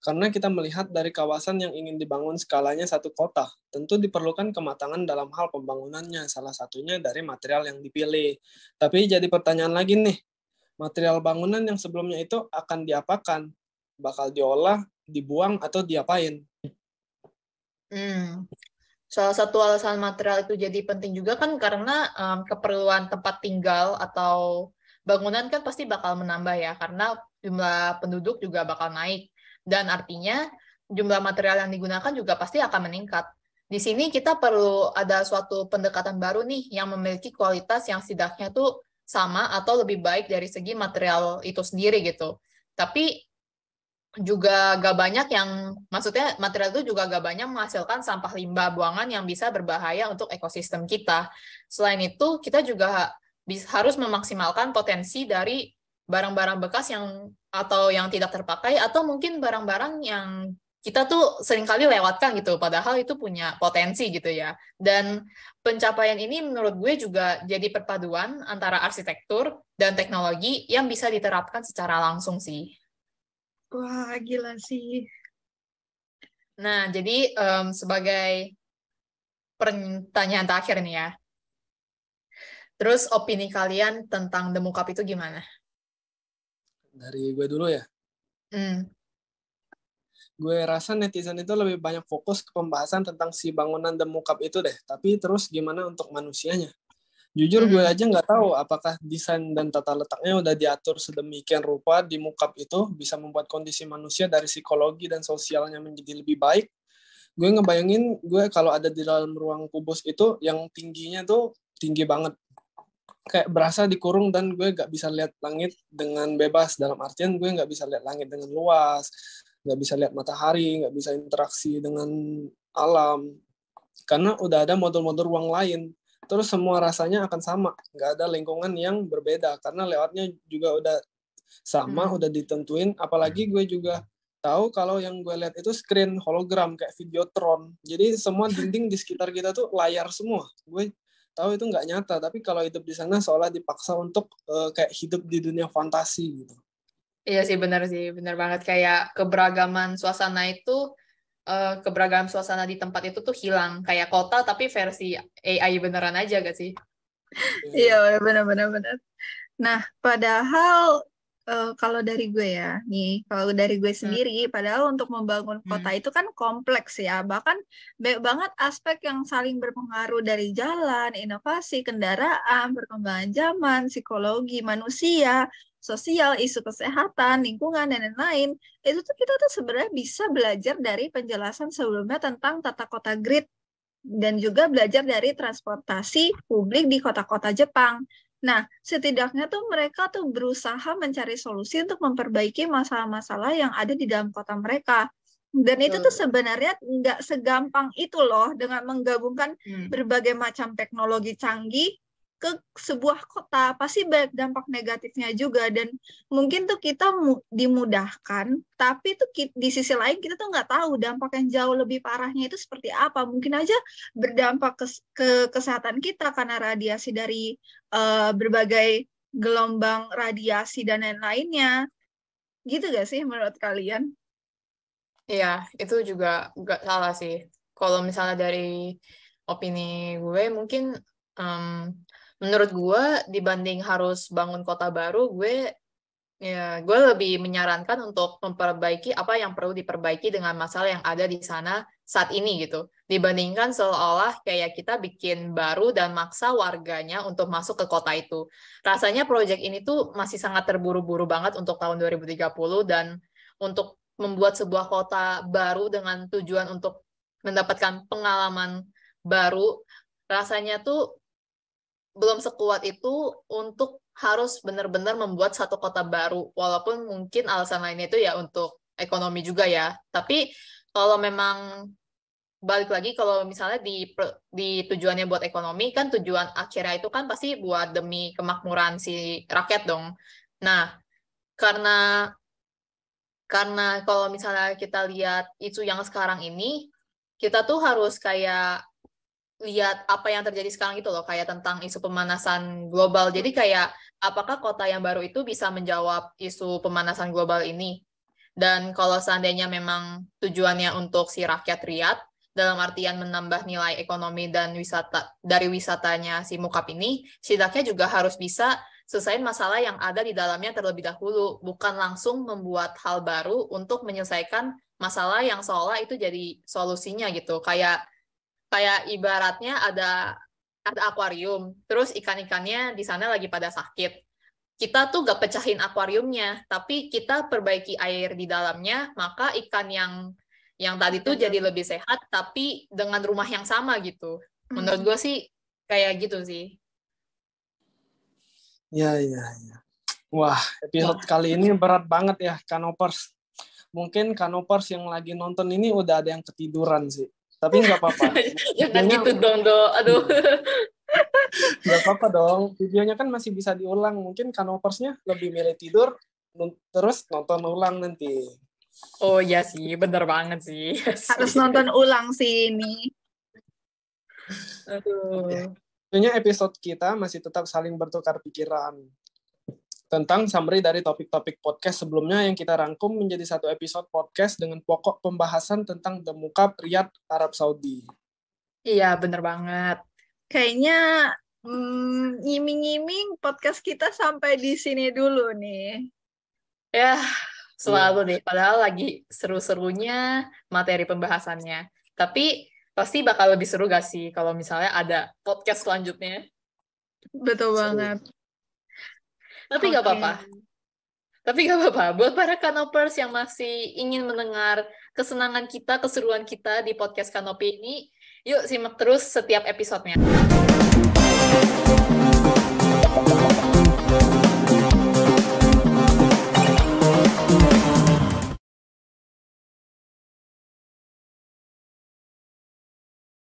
karena kita melihat dari kawasan yang ingin dibangun skalanya satu kota, tentu diperlukan kematangan dalam hal pembangunannya, salah satunya dari material yang dipilih. Tapi jadi pertanyaan lagi nih, material bangunan yang sebelumnya itu akan diapakan? Bakal diolah, dibuang, atau diapain? Salah satu alasan material itu jadi penting juga kan karena keperluan tempat tinggal atau bangunan kan pasti bakal menambah ya, karena jumlah penduduk juga bakal naik. Dan artinya jumlah material yang digunakan juga pasti akan meningkat. Di sini kita perlu ada suatu pendekatan baru nih yang memiliki kualitas yang setidaknya tuh sama atau lebih baik dari segi material itu sendiri gitu. Tapi juga gak banyak maksudnya material itu juga gak banyak menghasilkan sampah limbah buangan yang bisa berbahaya untuk ekosistem kita. Selain itu, kita juga harus memaksimalkan potensi dari barang-barang bekas atau yang tidak terpakai, atau mungkin barang-barang yang kita tuh seringkali lewatkan gitu, padahal itu punya potensi gitu ya. Dan pencapaian ini menurut gue juga jadi perpaduan antara arsitektur dan teknologi yang bisa diterapkan secara langsung sih. Wah, gila sih. Nah, jadi sebagai pertanyaan terakhir nih ya. Terus opini kalian tentang The Mockup itu gimana? Dari gue dulu ya. Gue rasa netizen itu lebih banyak fokus ke pembahasan tentang si bangunan The Mockup itu deh. Tapi terus gimana untuk manusianya? Jujur gue aja nggak tahu apakah desain dan tata letaknya udah diatur sedemikian rupa di mockup itu bisa membuat kondisi manusia dari psikologi dan sosialnya menjadi lebih baik. Gue ngebayangin gue kalau ada di dalam ruang kubus itu yang tingginya tuh tinggi banget. Kayak berasa dikurung dan gue nggak bisa lihat langit dengan bebas. Dalam artian gue nggak bisa lihat langit dengan luas, nggak bisa lihat matahari, nggak bisa interaksi dengan alam. Karena udah ada model-model ruang lain. Terus semua rasanya akan sama, nggak ada lingkungan yang berbeda karena lewatnya juga udah sama, udah ditentuin. Apalagi gue juga tahu kalau yang gue lihat itu screen hologram kayak Videotron. Jadi semua dinding di sekitar kita tuh layar semua. Gue tahu itu nggak nyata, tapi kalau hidup di sana seolah dipaksa untuk kayak hidup di dunia fantasi gitu. Iya sih, benar banget. Kayak keberagaman suasana di tempat itu tuh hilang, kayak kota tapi versi AI beneran aja gak sih? Iya, benar. Nah, padahal kalau dari gue ya, kalau dari gue sendiri, padahal untuk membangun kota itu kan kompleks ya, bahkan banyak banget aspek yang saling berpengaruh dari jalan, inovasi, kendaraan, perkembangan zaman, psikologi, manusia, sosial, isu kesehatan, lingkungan, dan lain-lain. Itu tuh kita tuh sebenarnya bisa belajar dari penjelasan sebelumnya tentang tata kota grid, dan juga belajar dari transportasi publik di kota-kota Jepang. Nah, setidaknya tuh mereka tuh berusaha mencari solusi untuk memperbaiki masalah-masalah yang ada di dalam kota mereka. Dan itu tuh sebenarnya nggak segampang itu loh, dengan menggabungkan berbagai macam teknologi canggih ke sebuah kota, pasti banyak dampak negatifnya juga. Dan mungkin tuh kita dimudahkan, tapi tuh di sisi lain kita tuh nggak tahu dampak yang jauh lebih parahnya itu seperti apa. Mungkin aja berdampak ke kesehatan kita karena radiasi dari berbagai gelombang radiasi dan lain-lainnya. Gitu gak sih menurut kalian? Iya, itu juga nggak salah sih. Kalau misalnya dari opini gue, mungkin menurut gue dibanding harus bangun kota baru, gue lebih menyarankan untuk memperbaiki apa yang perlu diperbaiki dengan masalah yang ada di sana saat ini gitu. Dibandingkan seolah-olah kayak kita bikin baru dan maksa warganya untuk masuk ke kota itu. Rasanya proyek ini tuh masih sangat terburu-buru banget untuk tahun 2030, dan untuk membuat sebuah kota baru dengan tujuan untuk mendapatkan pengalaman baru, rasanya tuh belum sekuat itu untuk harus benar-benar membuat satu kota baru, walaupun mungkin alasan lainnya itu ya untuk ekonomi juga ya. Tapi kalau memang balik lagi, kalau misalnya di tujuannya buat ekonomi, kan tujuan akhirnya itu kan pasti buat demi kemakmuran si rakyat dong. Nah, karena kalau misalnya kita lihat isu yang sekarang ini, kita tuh harus kayak lihat apa yang terjadi sekarang itu loh, kayak tentang isu pemanasan global. Jadi kayak apakah kota yang baru itu bisa menjawab isu pemanasan global ini? Dan kalau seandainya memang tujuannya untuk si rakyat Riyadh, dalam artian menambah nilai ekonomi dan wisatanya si Mukab ini, setidaknya juga harus bisa selesaiin masalah yang ada di dalamnya terlebih dahulu, bukan langsung membuat hal baru untuk menyelesaikan masalah yang seolah itu jadi solusinya gitu. Kayak ibaratnya ada akuarium, terus ikan-ikannya di sana lagi pada sakit. Kita tuh gak pecahin akuariumnya, tapi kita perbaiki air di dalamnya, maka ikan yang tadi tuh jadi lebih sehat, tapi dengan rumah yang sama gitu. Menurut gue sih kayak gitu sih. Ya. Wah, episode kali ini berat banget ya, Kanopers. Mungkin Kanopers yang lagi nonton ini udah ada yang ketiduran sih. Tapi nggak apa-apa. Jangan gitu dong, aduh. Nggak apa-apa dong. Videonya kan masih bisa diulang. Mungkin Kanopersnya lebih milih tidur, terus nonton ulang nanti. Oh iya sih, bener banget sih. Harus nonton ulang sih ini. Aduh. Tentunya episode kita masih tetap saling bertukar pikiran tentang summary dari topik-topik podcast sebelumnya yang kita rangkum menjadi satu episode podcast dengan pokok pembahasan tentang The Mukab Riyadh, Arab Saudi. Iya, bener banget. Kayaknya nyiming-nyiming podcast kita sampai di sini dulu nih. Ya, selalu deh. Padahal lagi seru-serunya materi pembahasannya. Tapi pasti bakal lebih seru gak sih kalau misalnya ada podcast selanjutnya? Betul banget. Tapi nggak apa-apa. Buat para Kanopers yang masih ingin mendengar kesenangan kita, keseruan kita di podcast Kanopi ini, yuk simak terus setiap episodenya.